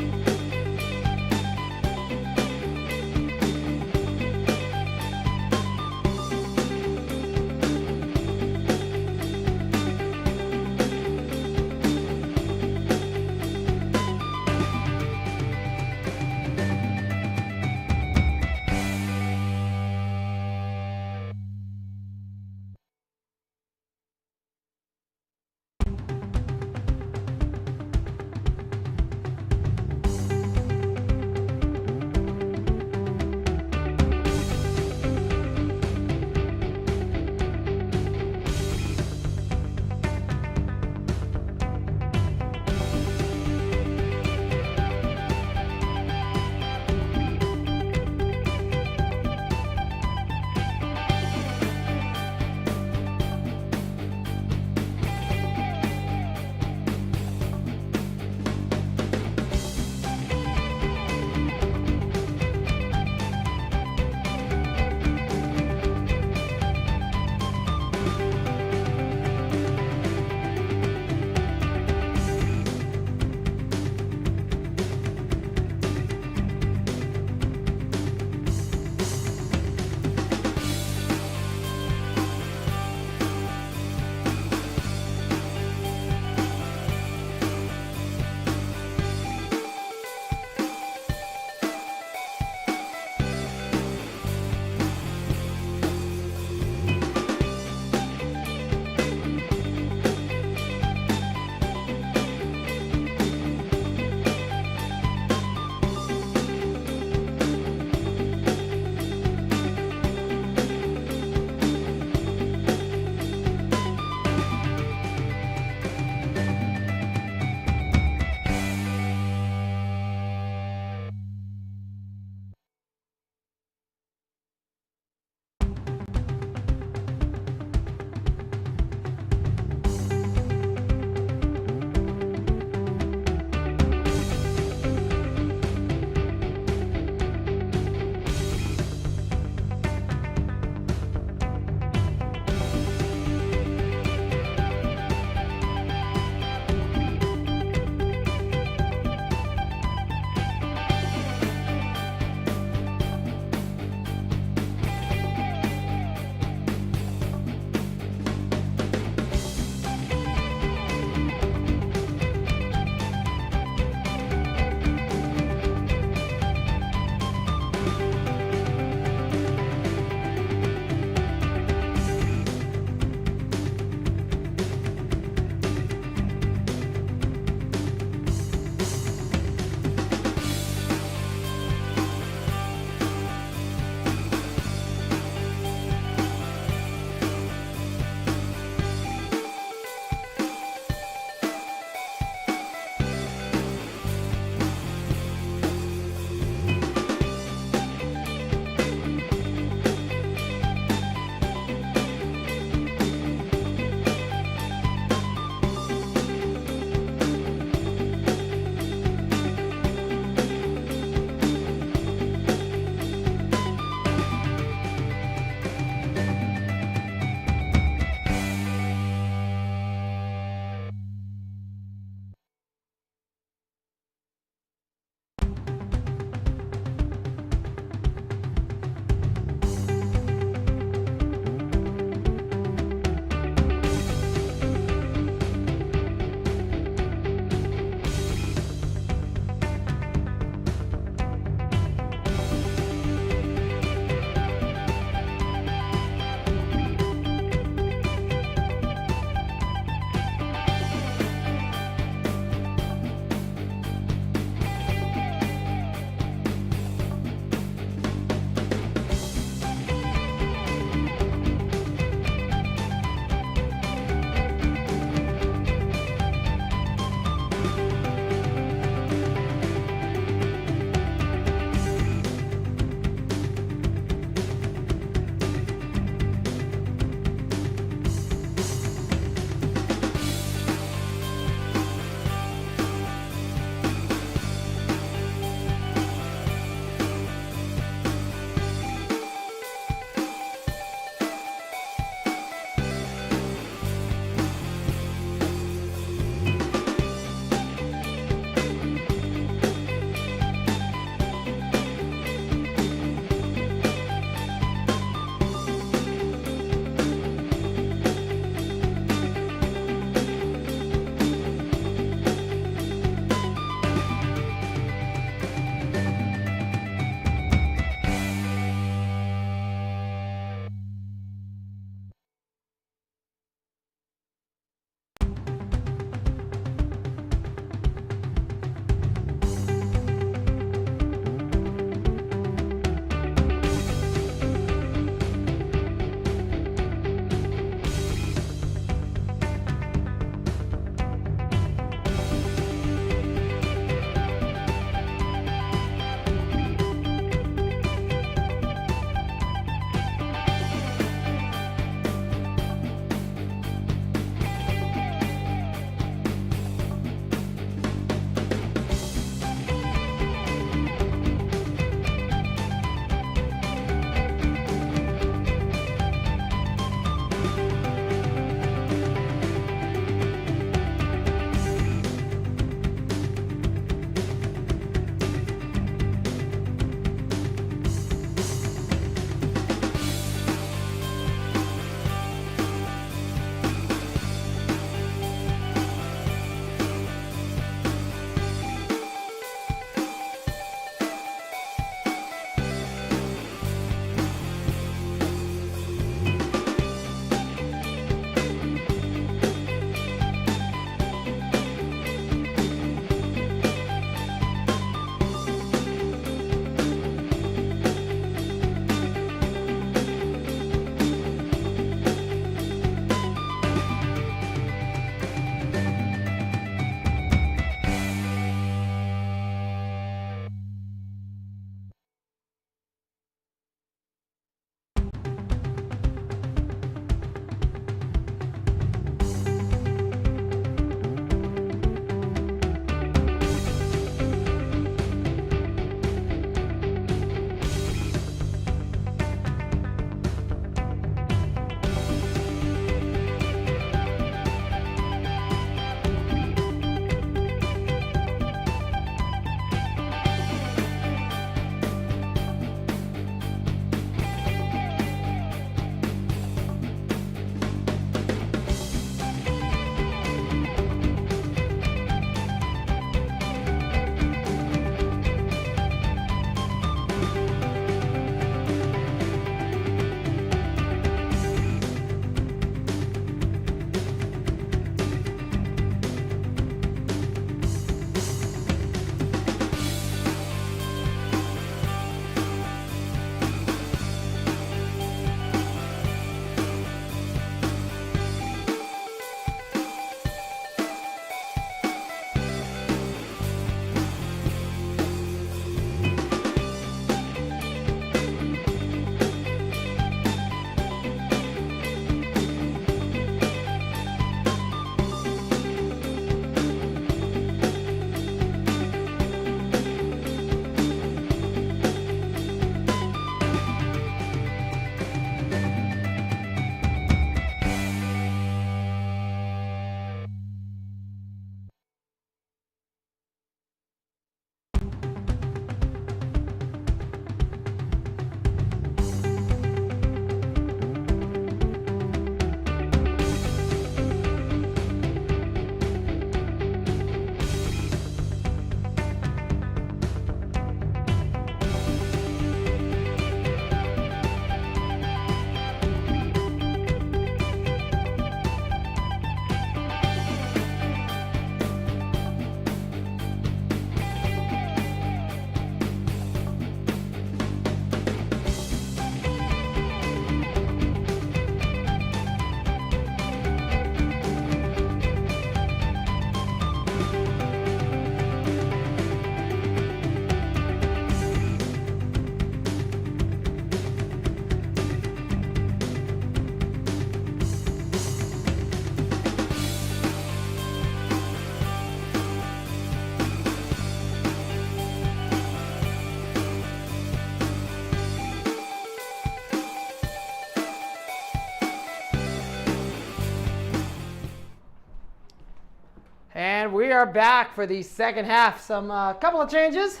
we are back for the second half. Some couple of changes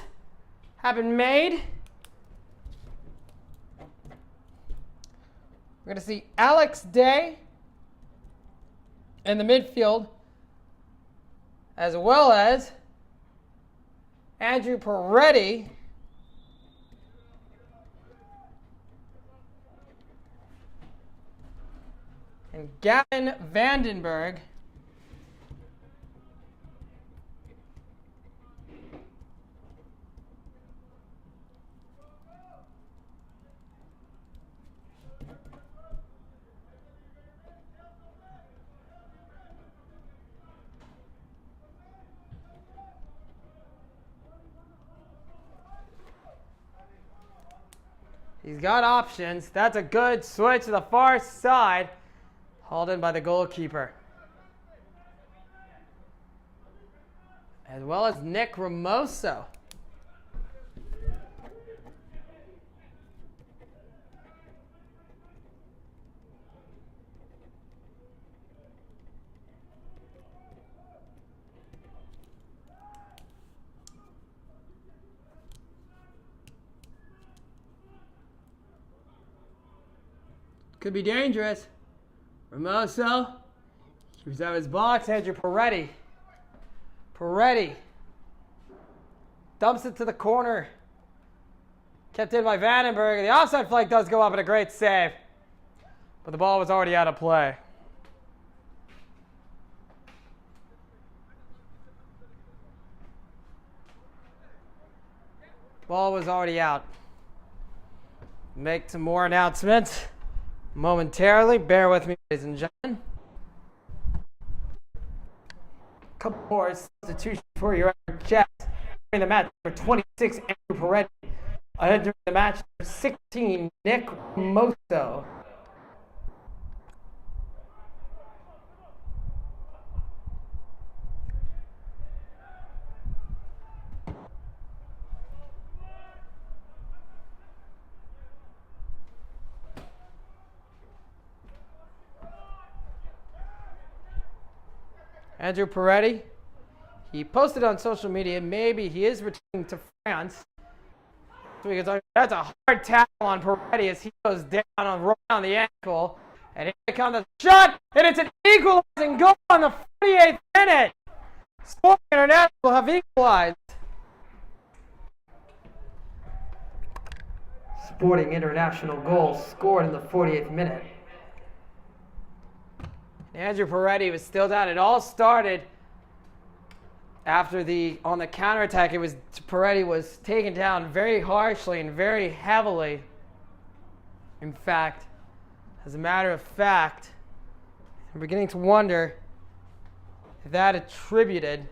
have been made. We're going to see Alex Day in the midfield, as well as Andrew Peretti and Gavin Vandenberg He's got options. That's a good switch to the far side. Hauled in by the goalkeeper. As well as Nick Ramoso. Could be dangerous. Ramoso. Keeps out his box. Andrew Peretti. Peretti. Dumps it to the corner. Kept in by Vandenberg. The offside flag does go up and a great save. But the ball was already out of play. Ball was already out. Make some more announcements momentarily. Bear with me, ladies and gentlemen. Couple more substitutions for your Everett Jets. In the match for 26, Andrew Peretti. Entering the match for 16, Nick Ramoso. Andrew Peretti, he posted on social media, maybe he is returning to France. So that's a hard tackle on Peretti as he goes down on the ankle. And here comes the shot, and it's an equalizing goal on the 48th minute. Sporting International have equalized. Sporting International goal scored in the 48th minute. Andrew Peretti was still down. It all started after on the counterattack. Peretti was taken down very harshly and very heavily. In fact, as a matter of fact, I'm beginning to wonder if that attributed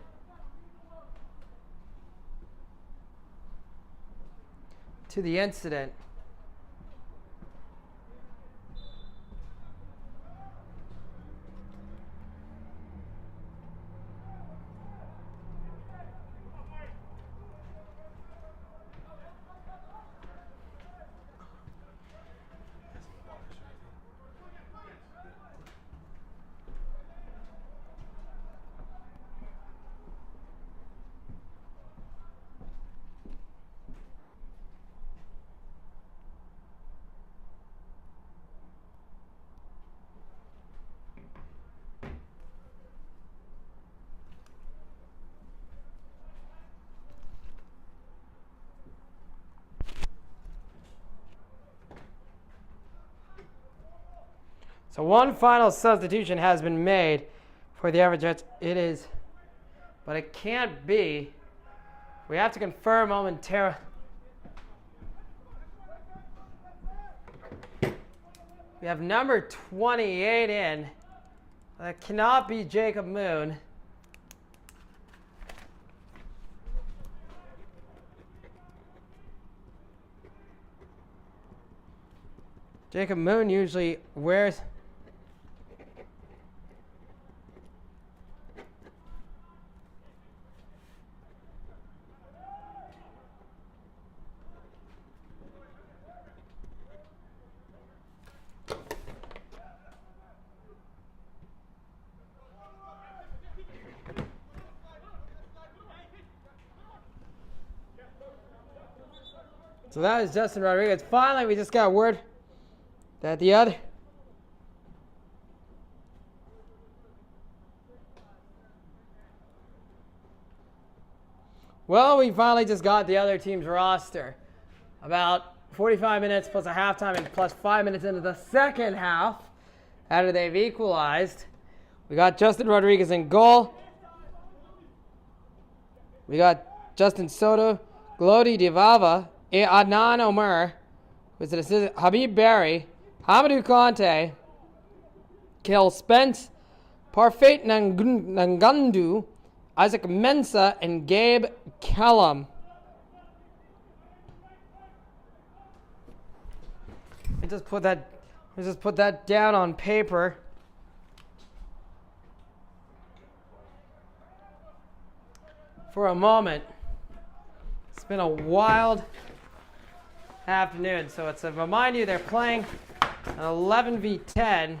to the incident. So one final substitution has been made for the Everett Jets. But it can't be. We have to confirm momentarily. We have number 28 in. That cannot be Jacob Moon. Jacob Moon usually wears... So that is Justin Rodriguez. Finally, we just got word that the other... Well, we finally just got the other team's roster. About 45 minutes plus a halftime and plus 5 minutes into the second half, after they've equalized. We got Justin Rodriguez in goal. We got Justin Soto, Glody Divava, Adnan Omer, with an assistant, Habib Barry, Hamadou Conte, Kel Spence, Parfait Nangandu, Isaac Mensah, and Gabe Kellum. Let's just put that down on paper. For a moment. It's been a wild afternoon. So it's to remind you they're playing an 11v10.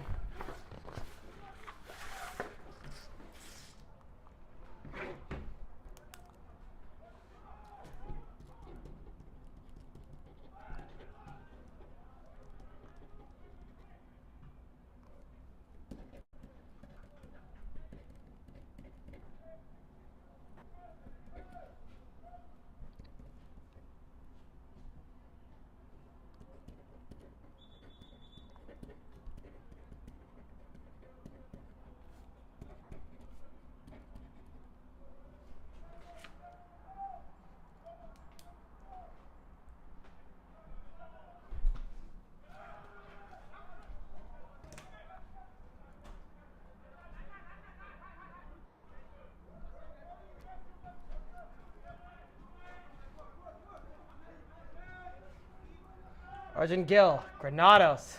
Arjun Gill, Granados.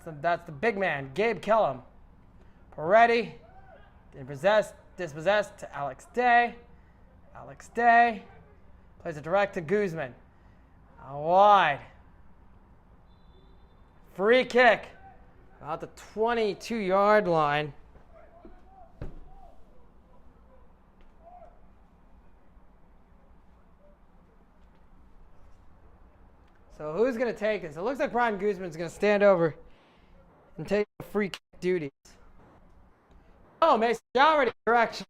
That's the big man, Gabe Kellum. Peretti, dispossessed to Alex Day. Alex Day plays it direct to Guzman. Out wide. Free kick. About the 22-yard line. So who's going to take this? It looks like Brian Guzman's going to stand over and take the free kick duties. Oh, Mason Dougherty, correction.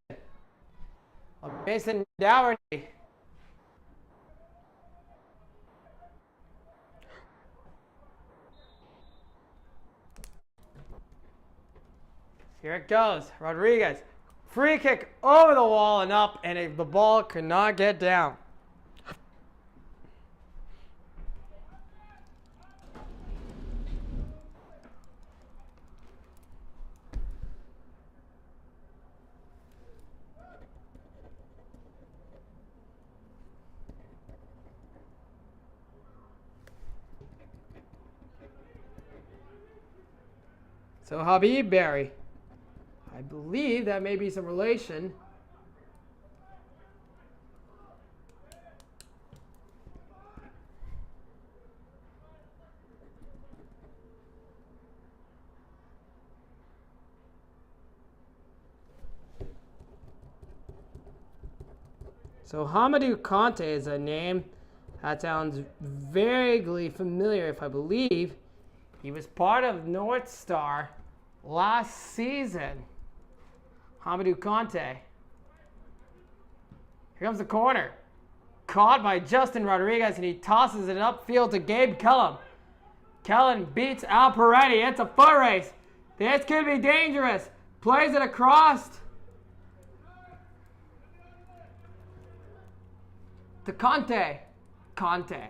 Mason Dougherty. Here it goes. Rodriguez. Free kick over the wall and up, and the ball could not get down. So Habib Barry, I believe that may be some relation. So Hamadou Conte is a name that sounds vaguely familiar, if I believe. He was part of North Star last season. Hamadou Conte. Here comes the corner. Caught by Justin Rodriguez, and he tosses it upfield to Gabe Kellum. Kellum beats Al Peretti. It's a foot race. This could be dangerous. Plays it across to Conte. Conte.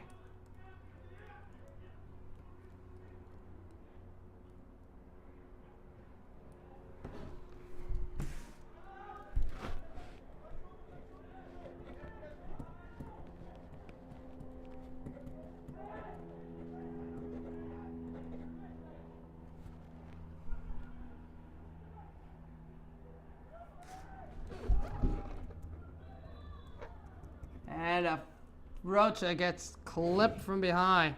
And Rocha gets clipped from behind.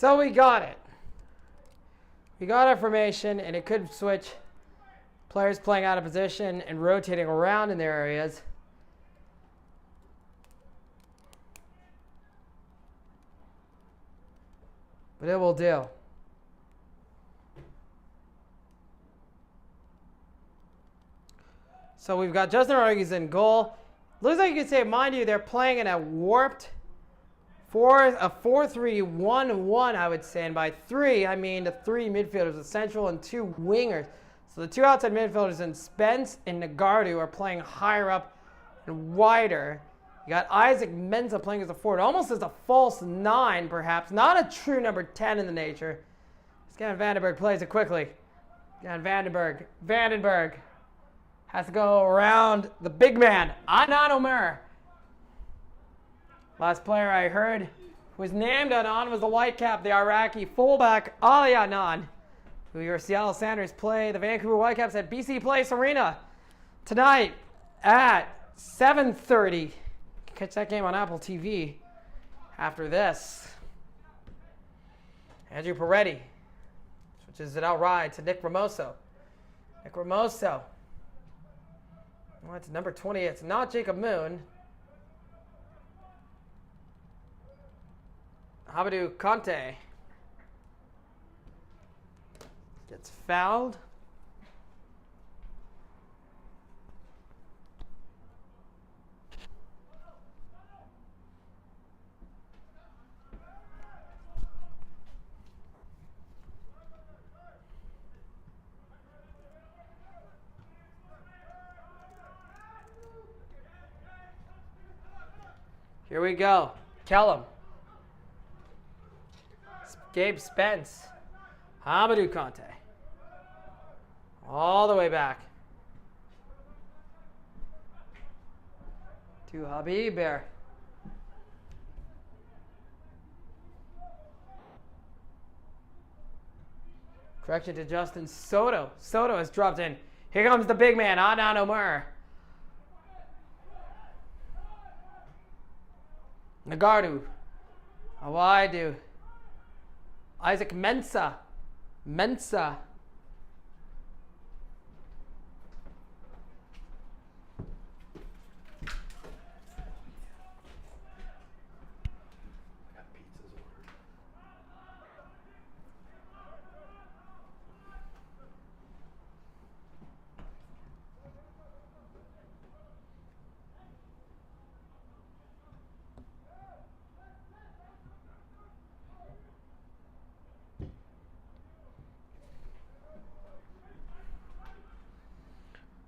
So we got it. We got our formation, and it could switch players playing out of position and rotating around in their areas. But it will do. So we've got Justin Rodriguez in goal. Looks like you can say, mind you, they're playing in a warped 4-3-1-1, I would say. And by three, I mean the three midfielders, a central and two wingers. So the two outside midfielders in Spence and Goddard are playing higher up and wider. You got Isaac Mensah playing as a forward, almost as a false 9, perhaps. Not a true number 10 in the nature. Scan Vandenberg plays it quickly. Scan Vandenberg has to go around the big man, Adnan Omer. Last player I heard who was named Adnan was the Whitecap, the Iraqi fullback Ali Adnan, who your Seattle Sounders play the Vancouver Whitecaps at BC Place Arena tonight at 7:30. Catch that game on Apple TV after this. Andrew Peretti switches it outright to Nick Ramoso. Well, it's number 20. It's not Jacob Moon. Habadou Conte gets fouled. Here we go. Kellum. Gabe Spence. Habadou Conte. All the way back to Habib there. Correction to Justin Soto. Soto has dropped in. Here comes the big man, Adnan Omer. Nagardu. Awaidu. Isaac Mensah.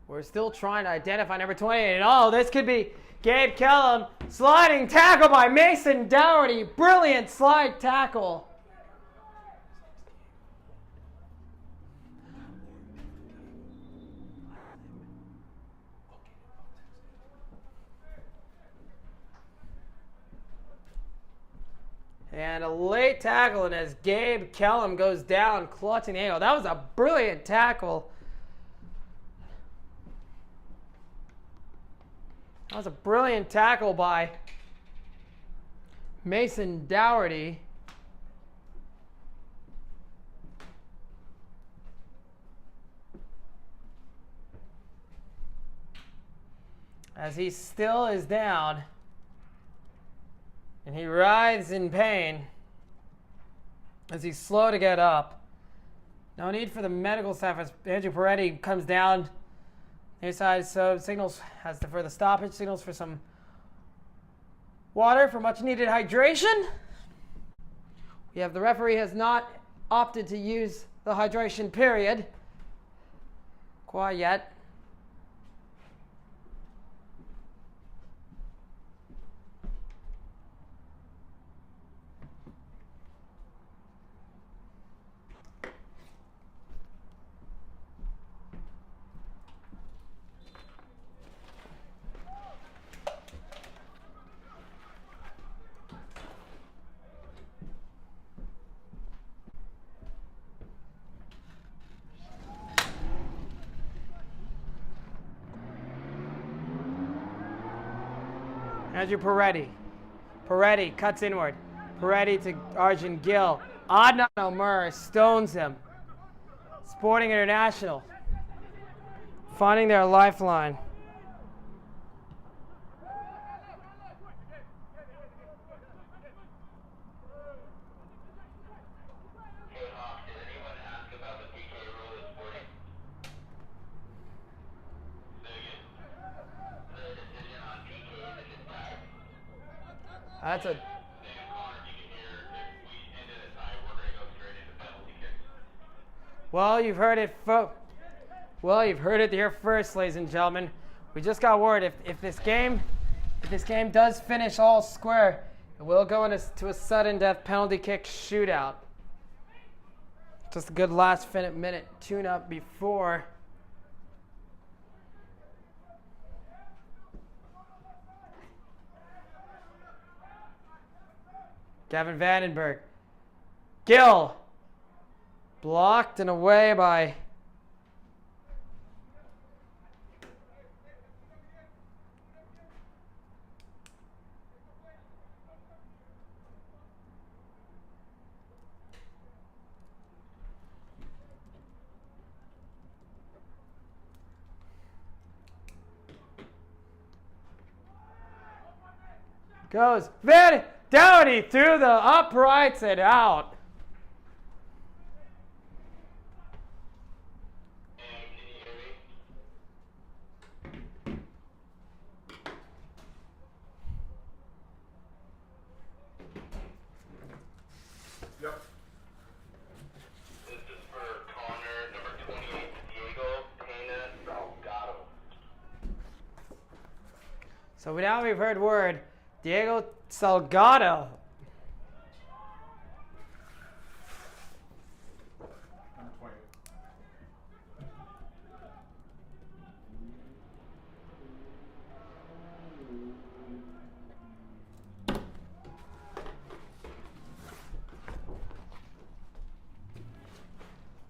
We're still trying to identify number 28. Oh, this could be Gabe Kellum. Sliding tackle by Mason Dougherty. Brilliant slide tackle. And a late tackle, and as Gabe Kellum goes down, clutching the ankle. That was a brilliant tackle. That was a brilliant tackle by Mason Dougherty. As he still is down. And he writhes in pain as he's slow to get up. No need for the medical staff as Andrew Peretti comes down near side, so signals has for the stoppage, signals for some water for much needed hydration. We have the referee has not opted to use the hydration period quite yet. Andrew Peretti. Peretti cuts inward. Peretti to Arjun Gill. Adnan Omer stones him. Sporting International finding their lifeline. That's a. Well, you've heard it, you've heard it here first, ladies and gentlemen. We just got word if this game does finish all square, it will go into a sudden death penalty kick shootout. Just a good last minute tune-up before. Gavin Vandenberg. Gill. Blocked and away by goes Van Downey through the uprights and out. So now we've heard word, Diego Salgado.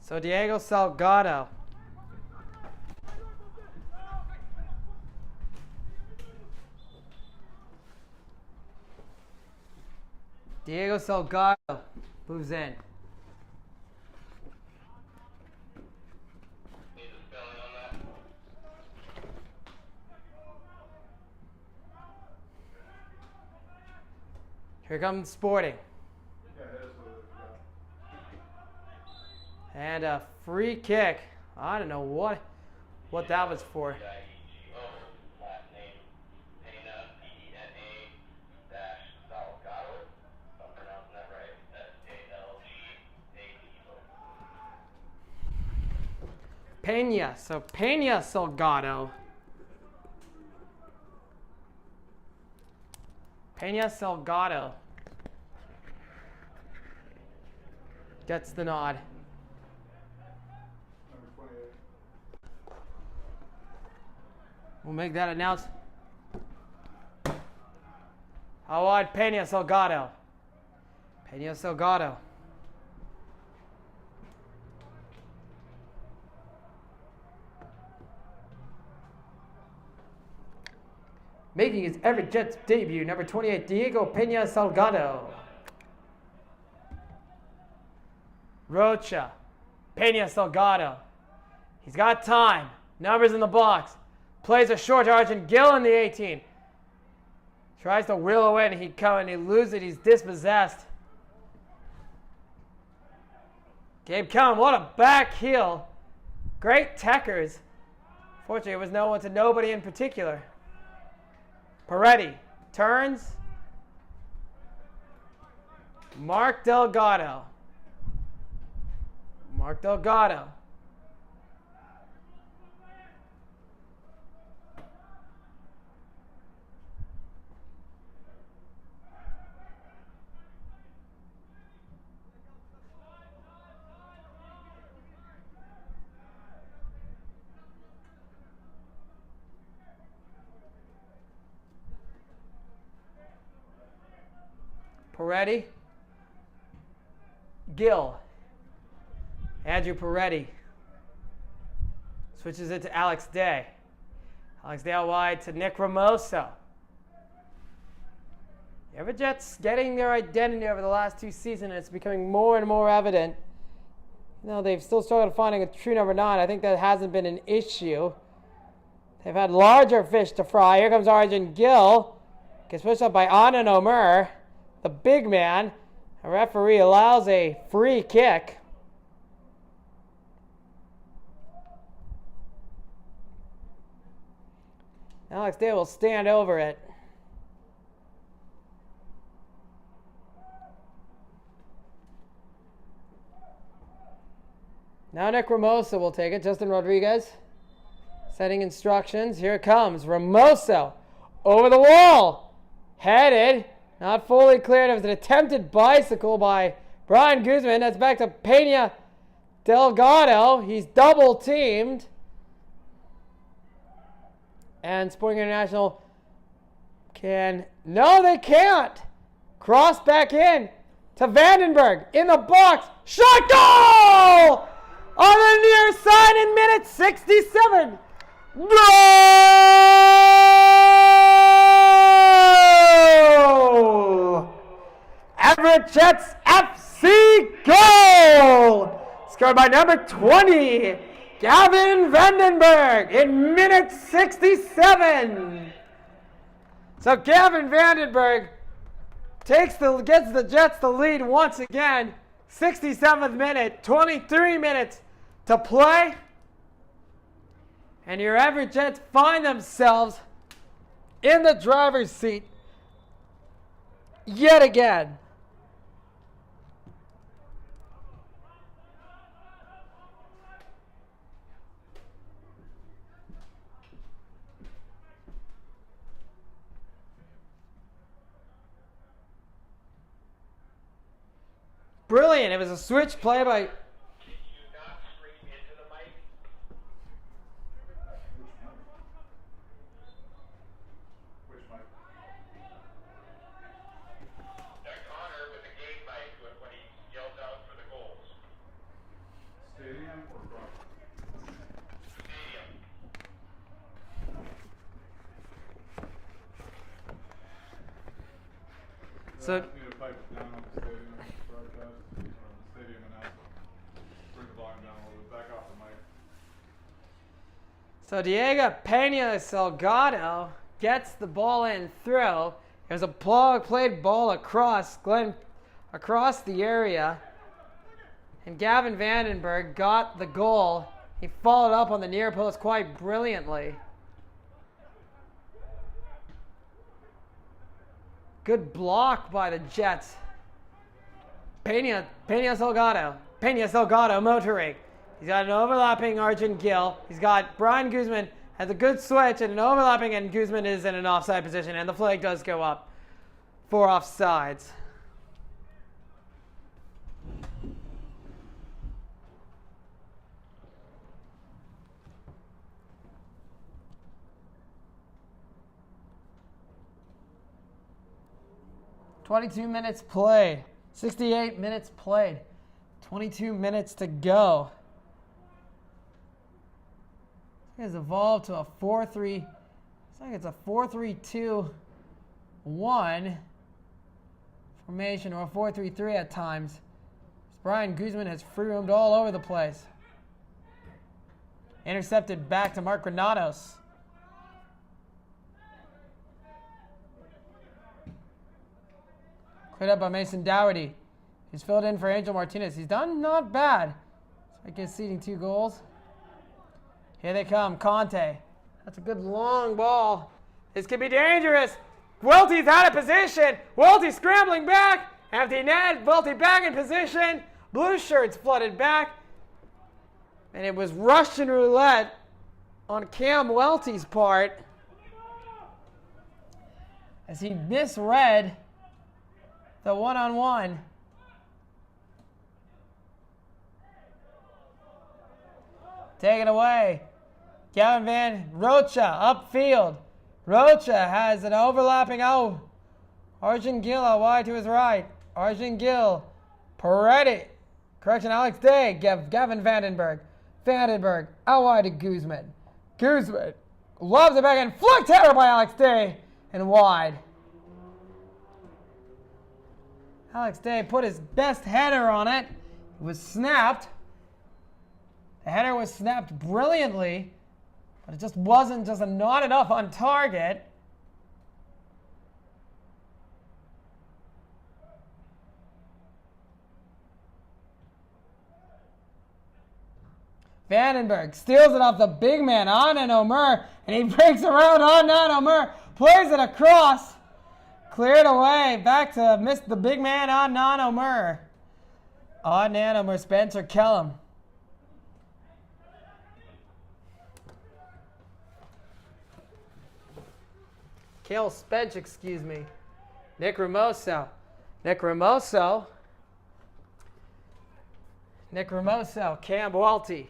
So Diego Salgado. Diego Salgado moves in. Here comes Sporting. And a free kick. I don't know what that was for. Peña, so Peña Salgado. Peña Salgado gets the nod. We'll make that announcement. How wide Peña Salgado? Peña Salgado. Making his Everett Jets debut, number 28, Diego Peña Salgado. Rocha, Peña Salgado. He's got time. Numbers in the box. Plays a short to Arjun Gill in the 18. Tries to wheel away and he loses it. He's dispossessed. Gabe Cullen, what a back heel. Great techers. Fortunately, it was no one to nobody in particular. Peretti turns. Mark Delgado. Mark Delgado. Peretti, Gill, Andrew Peretti switches it to Alex Day. Alex Day out wide to Nick Ramoso. Everett Jets getting their identity over the last 2 seasons. It's becoming more and more evident. They've still struggled finding a true number 9. I think that hasn't been an issue. They've had larger fish to fry. Here comes Arjun Gill. Gets pushed up by Anand Omer, the big man. A referee allows a free kick. Alex Day will stand over it. Now Nick Ramoso will take it. Justin Rodriguez setting instructions. Here it comes. Ramoso over the wall. Headed. Not fully cleared. It was an attempted bicycle by Brian Guzman. That's back to Pena Delgado. He's double teamed. And Sporting International can... No, they can't. Cross back in to Vandenberg. In the box. Shot goal! On the near side in minute 67. Goal! Everett Jets FC goal! Scored by number 20, Gavin Vandenberg in minute 67. So Gavin Vandenberg gets the Jets the lead once again. 67th minute, 23 minutes to play. And your Everett Jets find themselves in the driver's seat yet again. Brilliant. It was a switch play by... So, so Diego Pena Salgado gets the ball in through. There's a played ball across the area. And Gavin Vandenberg got the goal. He followed up on the near post quite brilliantly. Good block by the Jets. Pena Salgado motoring. He's got an overlapping Arjun Gill. He's got Brian Guzman has a good switch and an overlapping, and Guzman is in an offside position, and the flag does go up for offsides. "22 minutes played. 68 minutes played. 22 minutes to go." It has evolved to a 4-3. It's like it's a 4-3-2-1 formation, or a 4-3-3 at times. Brian Guzman has free roamed all over the place. Intercepted back to Mark Granados. Cleared up by Mason Dougherty. He's filled in for Angel Martinez. He's done not bad. So I guess conceding 2 goals. Here they come, Conte. That's a good long ball. This could be dangerous. Welty's out of position. Welty scrambling back. Empty net. Welty back in position. Blue shirts flooded back. And it was Russian roulette on Cam Welty's part, as he misread the one-on-one. Take it away. Gavin Van Rocha upfield. Rocha has an overlapping Arjun Gill out wide to his right. Arjun Gill. Peretti. Correction, Alex Day. Gavin Vandenberg. Vandenberg out wide to Guzman. Guzman loves it back and flicked header by Alex Day and wide. Alex Day put his best header on it. It was snapped. The header was snapped brilliantly, but it just wasn't not enough on target. Vandenberg steals it off the big man, Adnan Omer, and he breaks around Adnan Omer, plays it across, cleared away, back to the big man, Adnan Omer. Adnan Omer, Spencer Kellum. Kale Spence, excuse me. Nick Ramoso, Cam Walty.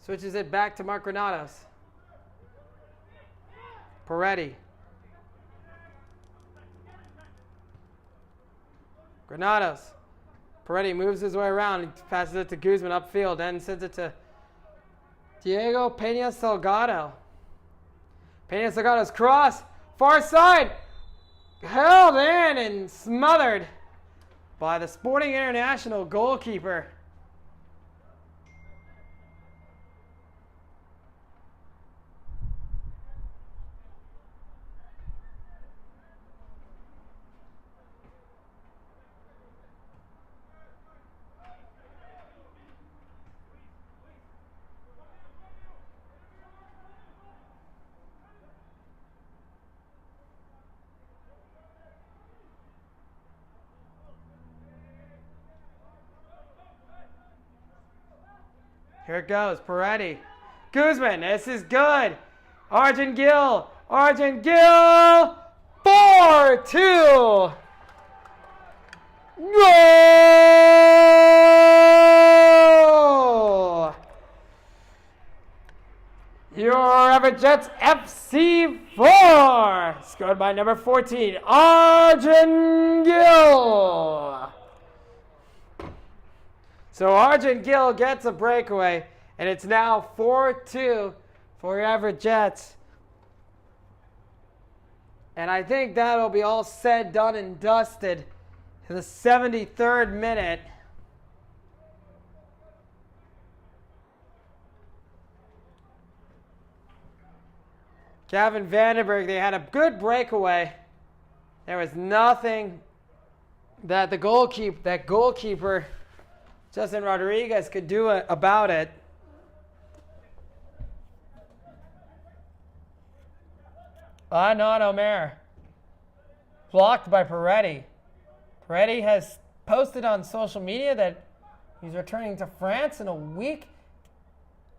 Switches it back to Mark Granados. Peretti. Granados. Peretti moves his way around. He passes it to Guzman upfield and sends it to Diego Pena Salgado. Pena Salgado's cross. Far side. Held in and smothered by the Sporting International goalkeeper. Here it goes, Peretti. Guzman, this is good. Arjun Gill. 4-2. Goal! Your Everett Jets FC 4. Scored by number 14, Arjun Gill. So Arjun Gill gets a breakaway, and it's now 4-2 for your Everett Jets. And I think that'll be all said, done, and dusted in the 73rd minute. Gavin Vandenberg, they had a good breakaway. There was nothing that goalkeeper Justin Rodriguez could do about it. Adnan Omer. Blocked by Peretti. Peretti has posted on social media that he's returning to France in a week.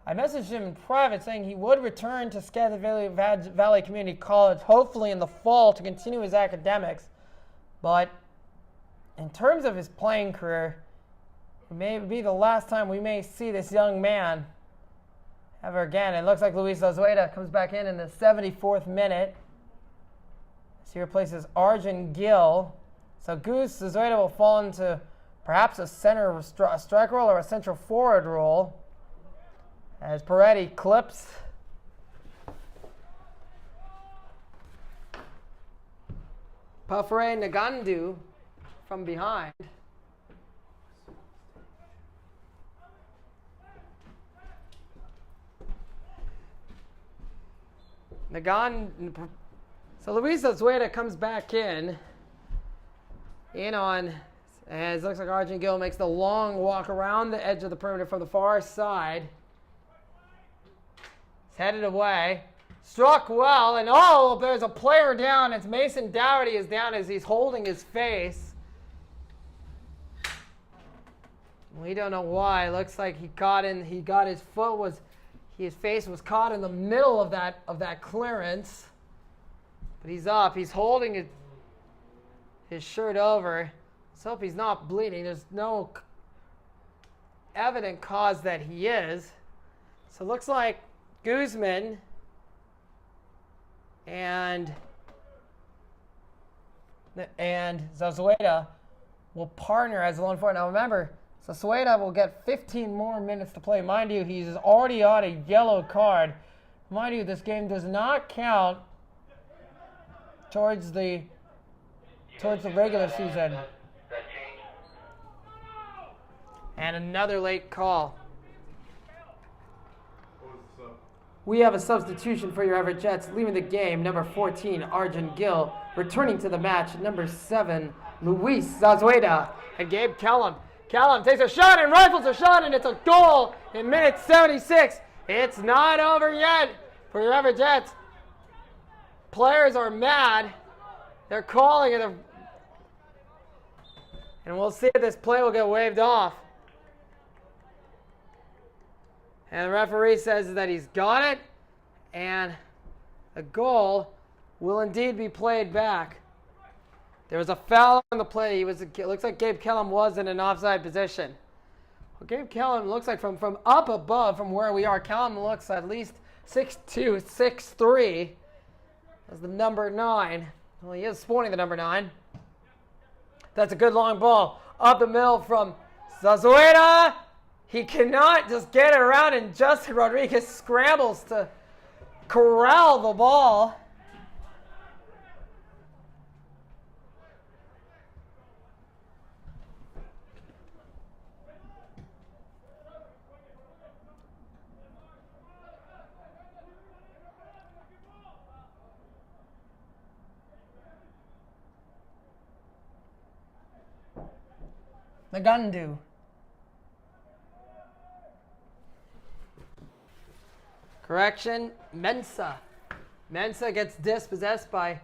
I messaged him in private saying he would return to Scottsdale Valley Community College, hopefully in the fall, to continue his academics. But in terms of his playing career, it may be the last time we may see this young man ever again. It looks like Luis Azueta comes back in the 74th minute. So he replaces Arjun Gill. So Goose Azueta will fall into perhaps a strike role or a central forward role, as Peretti clips Pafre Nagandu from behind. So Luis Azueta comes back in on, as it looks like Arjun Gill makes the long walk around the edge of the perimeter from the far side. He's headed away. Struck well, and there's a player down. It's Mason Dougherty is down as he's holding his face. We don't know why. It looks like his face was caught in the middle of that clearance. But he's up. He's holding his shirt over. Let's hope he's not bleeding. There's no evident cause that he is. So it looks like Guzman and Zazueta will partner as a lone forward. Now remember, Zazueta will get 15 more minutes to play. Mind you, he's already on a yellow card Mind you, this game does not count towards the regular season. And another late call. We have a substitution for your Everett Jets. Leaving the game, number 14, Arjun Gill. Returning to the match, number 7, Luis Zazueta. And Gabe Kellum. Kellum takes a shot and rifles a shot, and it's a goal in minute 76. It's not over yet for your Everett Jets. Players are mad. They're calling it. And we'll see if this play will get waved off. And the referee says that he's got it, and a goal will indeed be played back. There was a foul on the play. It looks like Gabe Kellum was in an offside position. Well, Gabe Kellum looks like from up above, from where we are, Kellum looks at least 6'2", 6'3", as the number 9. Well, he is sporting the number 9. That's a good long ball up the middle from Zazueta. He cannot just get it around, and Justin Rodriguez scrambles to corral the ball. Nagandu. Correction, Mensah. Mensah gets dispossessed by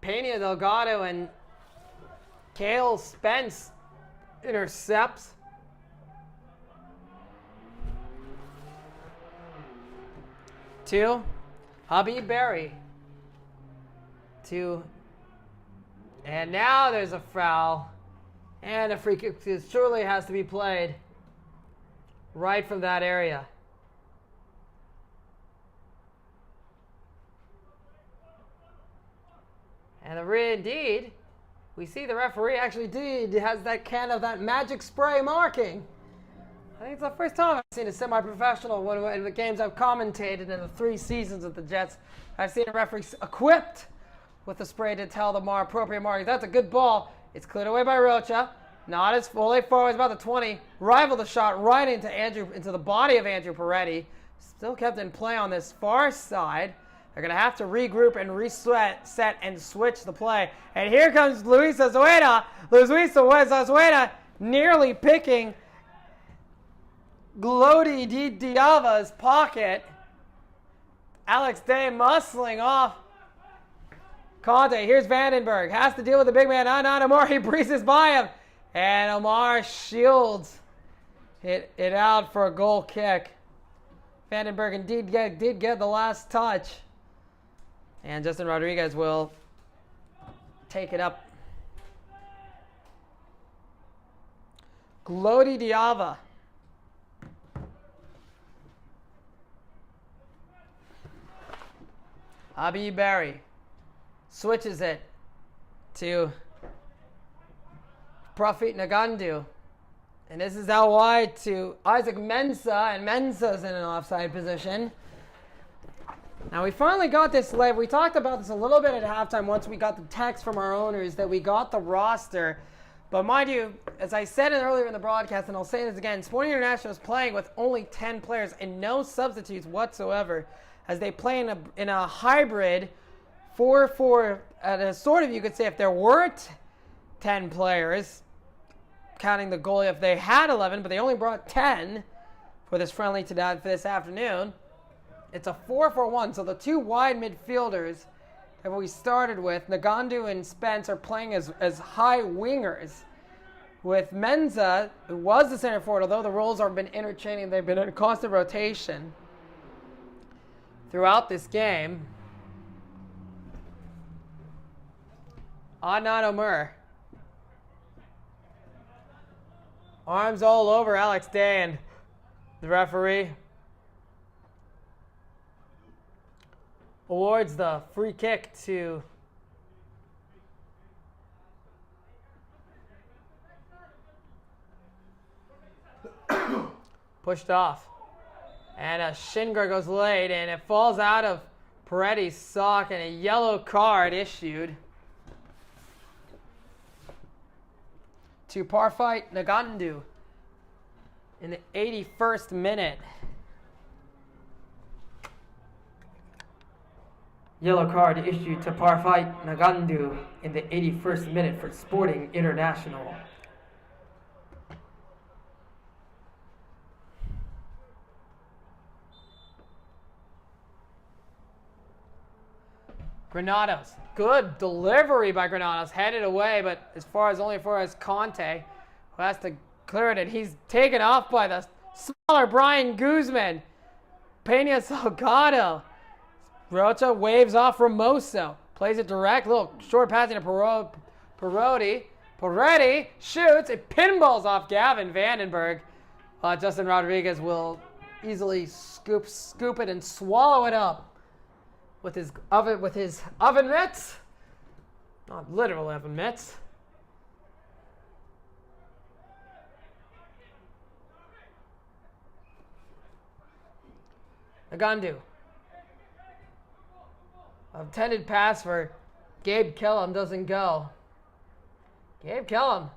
Pena Delgado, and Cale Spence intercepts. To Habib Berry. And now there's a foul. And a free kick surely has to be played right from that area. And indeed, we see the referee actually has that can of that magic spray marking. I think it's the first time I've seen a semi-professional when the games I've commentated in the 3 seasons of the Jets. I've seen a referee equipped with the spray to tell the appropriate marking. That's a good ball. It's cleared away by Rocha. Not as fully forward, it's about the 20. Rival the shot right into the body of Andrew Peretti. Still kept in play on this far side. They're going to have to regroup and reset and switch the play. And here comes Luis Zazueta. Luis Zazueta nearly picking Glody Diava's pocket. Alex Day muscling off Conte. Here's Vandenberg. Has to deal with the big man. Not Omar. He breezes by him. And Omar shields it out for a goal kick. Vandenberg indeed did get the last touch. And Justin Rodriguez will take it up. Glody Diava. Habib Berry switches it to Profit Nagandu. And this is out wide to Isaac Mensah, and Mensah's in an offside position. Now we finally got this live. We talked about this a little bit at halftime once we got the text from our owners that we got the roster. But mind you, as I said earlier in the broadcast, and I'll say this again, Sporting International is playing with only 10 players and no substitutes whatsoever, as they play in a hybrid 4-4, sort of, you could say, if there weren't 10 players, counting the goalie if they had 11, but they only brought 10 for this friendly for this afternoon. It's a 4-4-1, so the 2 wide midfielders that we started with, Nagandu and Spence, are playing as high wingers. With Mensah, who was the center forward, although the roles have been interchanging, they've been in constant rotation throughout this game. Adnan Omer. Arms all over Alex Day, and the referee awards the free kick to pushed off. And a shin guard goes late, and it falls out of Paredes' sock, and a yellow card issued to Parfight Nagandu in the 81st minute. Yellow card issued to Parfight Nagandu in the 81st minute for Sporting International. Granados. Good delivery by Granados. Headed away, but only as far as Conte, who has to clear it. And he's taken off by the smaller Brian Guzman. Peña Salgado. Rocha waves off Ramoso. Plays it direct. Little short passing to Parodi. Paredes shoots. It pinballs off Gavin Vandenberg. Justin Rodriguez will easily scoop it and swallow it up with his oven mitts. Not literal oven mitts. Nagandu. Intended pass for Gabe Kellum doesn't go. Gabe Kellum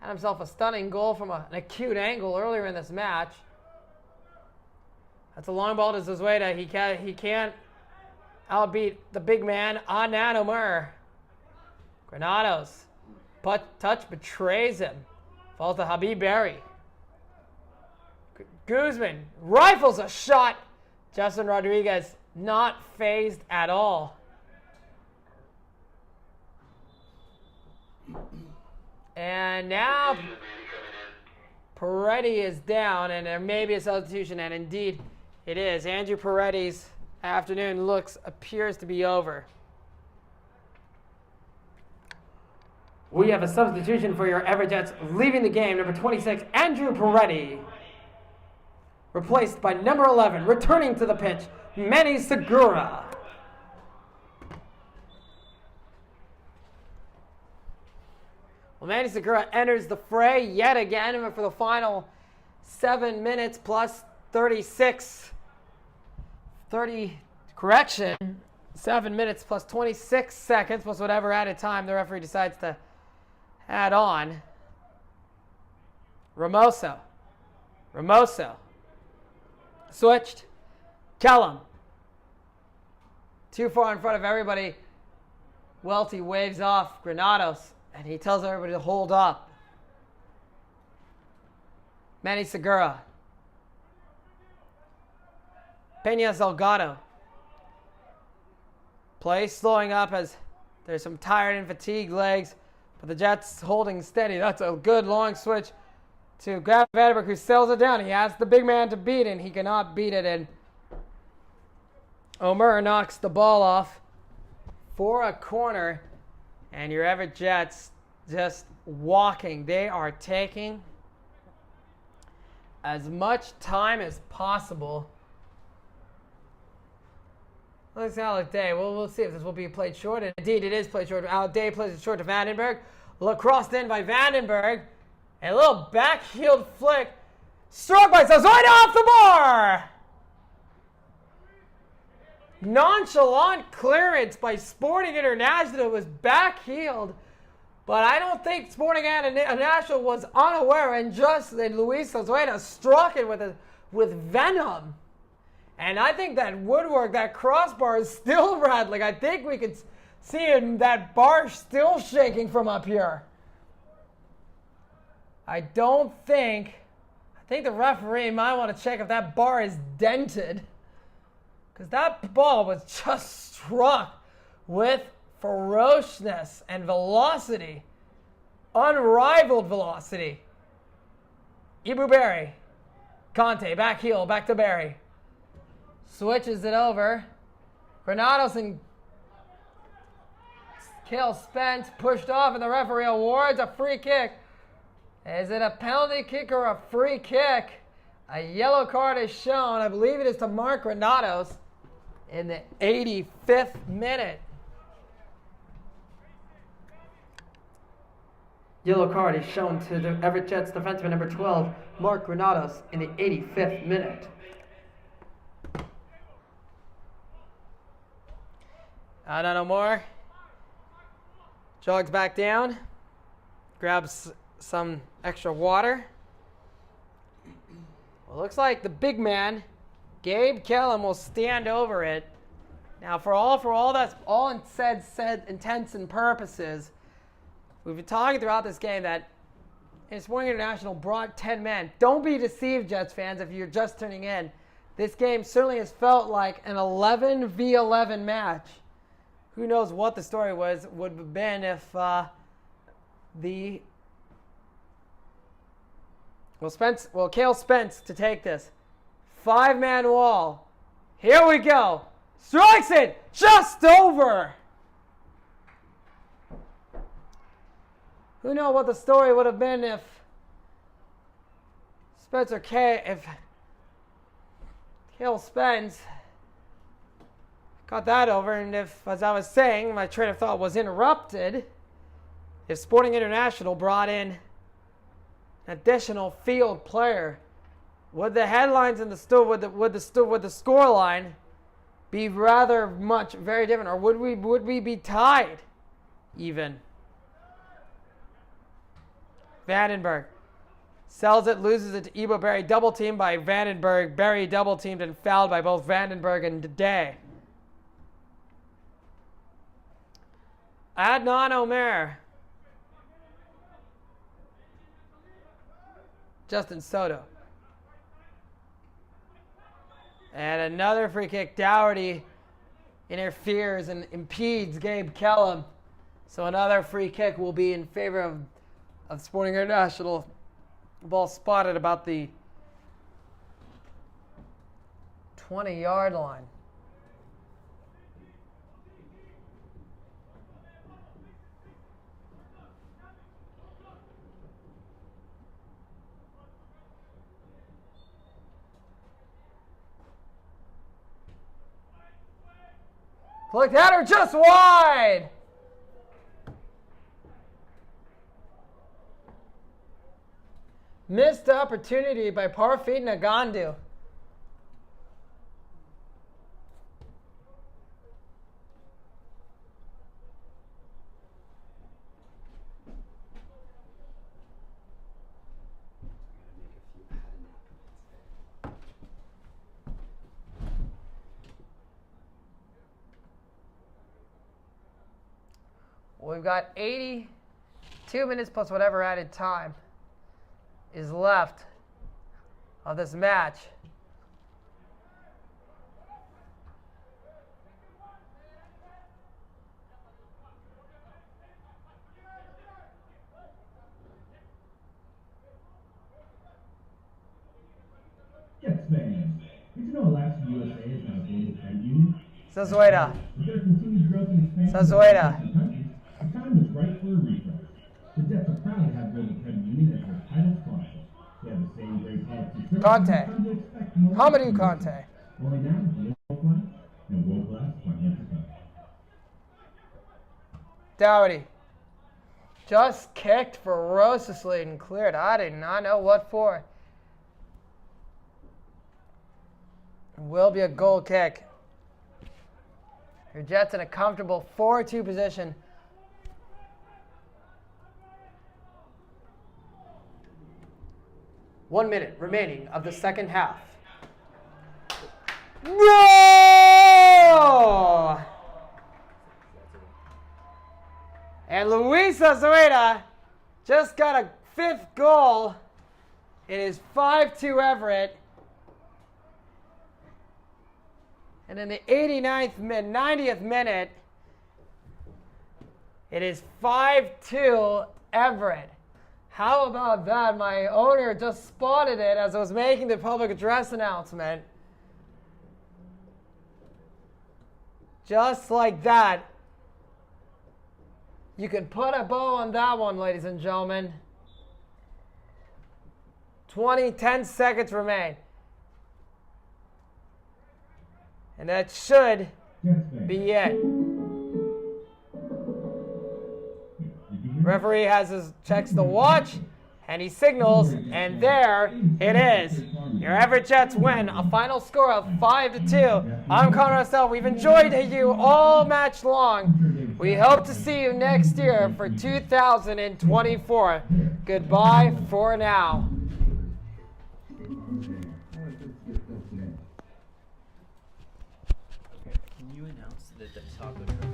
had himself a stunning goal from an acute angle earlier in this match. That's a long ball to Zozueda. He can't outbeat the big man, Adnan Omer. Granados. Touch betrays him. Falls to Habib Berry. Guzman rifles a shot. Justin Rodriguez not phased at all. And now Paredes is down, and there may be a substitution, and indeed it is. Andrew Paredes' afternoon appears to be over. We have a substitution for your Everett Jets leaving the game. Number 26, Andrew Paredes. Replaced by number 11, returning to the pitch, Manny Segura. Well, Manny Segura enters the fray yet again for the final 7 minutes plus 7 minutes plus 26 seconds plus whatever added time the referee decides to add on. Ramoso. Switched. Kellum. Too far in front of everybody. Welty waves off Granados, and he tells everybody to hold up. Manny Segura. Peña Salgado. Play slowing up as there's some tired and fatigued legs, but the Jets holding steady. That's a good long switch to Gavin Vandenberg, who sells it down. He has the big man to beat, and he cannot beat it. And Omer knocks the ball off for a corner, and your Everett Jets just walking. They are taking as much time as possible. Looks out like Day. We'll see if this will be played short. And indeed, it is played short. Day plays it short to Vandenberg. Lacrosse in by Vandenberg. A little back-heeled flick. Struck by Zozueda off the bar! Nonchalant clearance by Sporting International. Was back-heeled. But I don't think Sporting International was unaware, and just that Luis Zozueda struck it with venom. And I think that woodwork, that crossbar is still rattling. I think we could see that bar still shaking from up here. I think the referee might want to check if that bar is dented. Because that ball was just struck with ferociousness and velocity. Unrivaled velocity. Ibu Berry. Conte, back heel, back to Berry. Switches it over. Granados and Cale Spence pushed off, and the referee awards a free kick. Is it a penalty kick or a free kick? A yellow card is shown. I believe it is to Mark Granados in the 85th minute. Yellow card is shown to the Everett Jets defenseman number 12, Mark Granados, in the 85th minute. No more. Jogs back down. Grabs some extra water. Well, looks like the big man, Gabe Kellum, will stand over it. Now, for all intents and purposes, we've been talking throughout this game that Sporting International brought 10 men. Don't be deceived, Jets fans, if you're just tuning in. This game certainly has felt like an 11v11 match. Who knows what the story would have been if Cale Spence to take this. 5-man wall. Here we go. Strikes it just over. Who knows what the story would have been if Cale Spence got that over, and if, as I was saying, my train of thought was interrupted, if Sporting International brought in an additional field player, would the headlines in the would the scoreline be very different, or would we be tied even? Vandenberg sells it, loses it to Ebo Berry, double teamed by Vandenberg. Berry double teamed and fouled by both Vandenberg and Day. Adnan Omer. Justin Soto. And another free kick. Dougherty interferes and impedes Gabe Kellum. So another free kick will be in favor of Sporting International. Ball spotted about the 20-yard line. Flicked header just wide. Missed opportunity by Parfit Nagandu. We've got 82 minutes plus whatever added time is left of this match. Jets fans, did you know Alaska USA is now a global credit union? Sazueda. With their continued growth and expansion Sazueda. in countries, the time is right for a refresh. The Jets are proud to have Global Credit Union as their title sponsor. They have the same great policy. Conte. Hamadou Conte. Only now, a low class and world-class financial company. Dougherty. Just kicked ferociously and cleared. I did not know what for. Will be a goal kick. Your Jets in a comfortable 4-2 position. One minute remaining of the second half. No! And Luis Azueda just got a 5th goal. It is 5-2 Everett. And in the 90th minute, it is 5-2 Everett. How about that? My owner just spotted it as I was making the public address announcement. Just like that. You can put a bow on that one, ladies and gentlemen. 10 seconds remain. And that should be it. Did you hear Referee checks the watch, and he signals, and there it is. Your Everett Jets win a final score of 5-2. I'm Connor Rosell. We've enjoyed you all match long. We hope to see you next year for 2024. Goodbye for now. Can you announce the taco truck?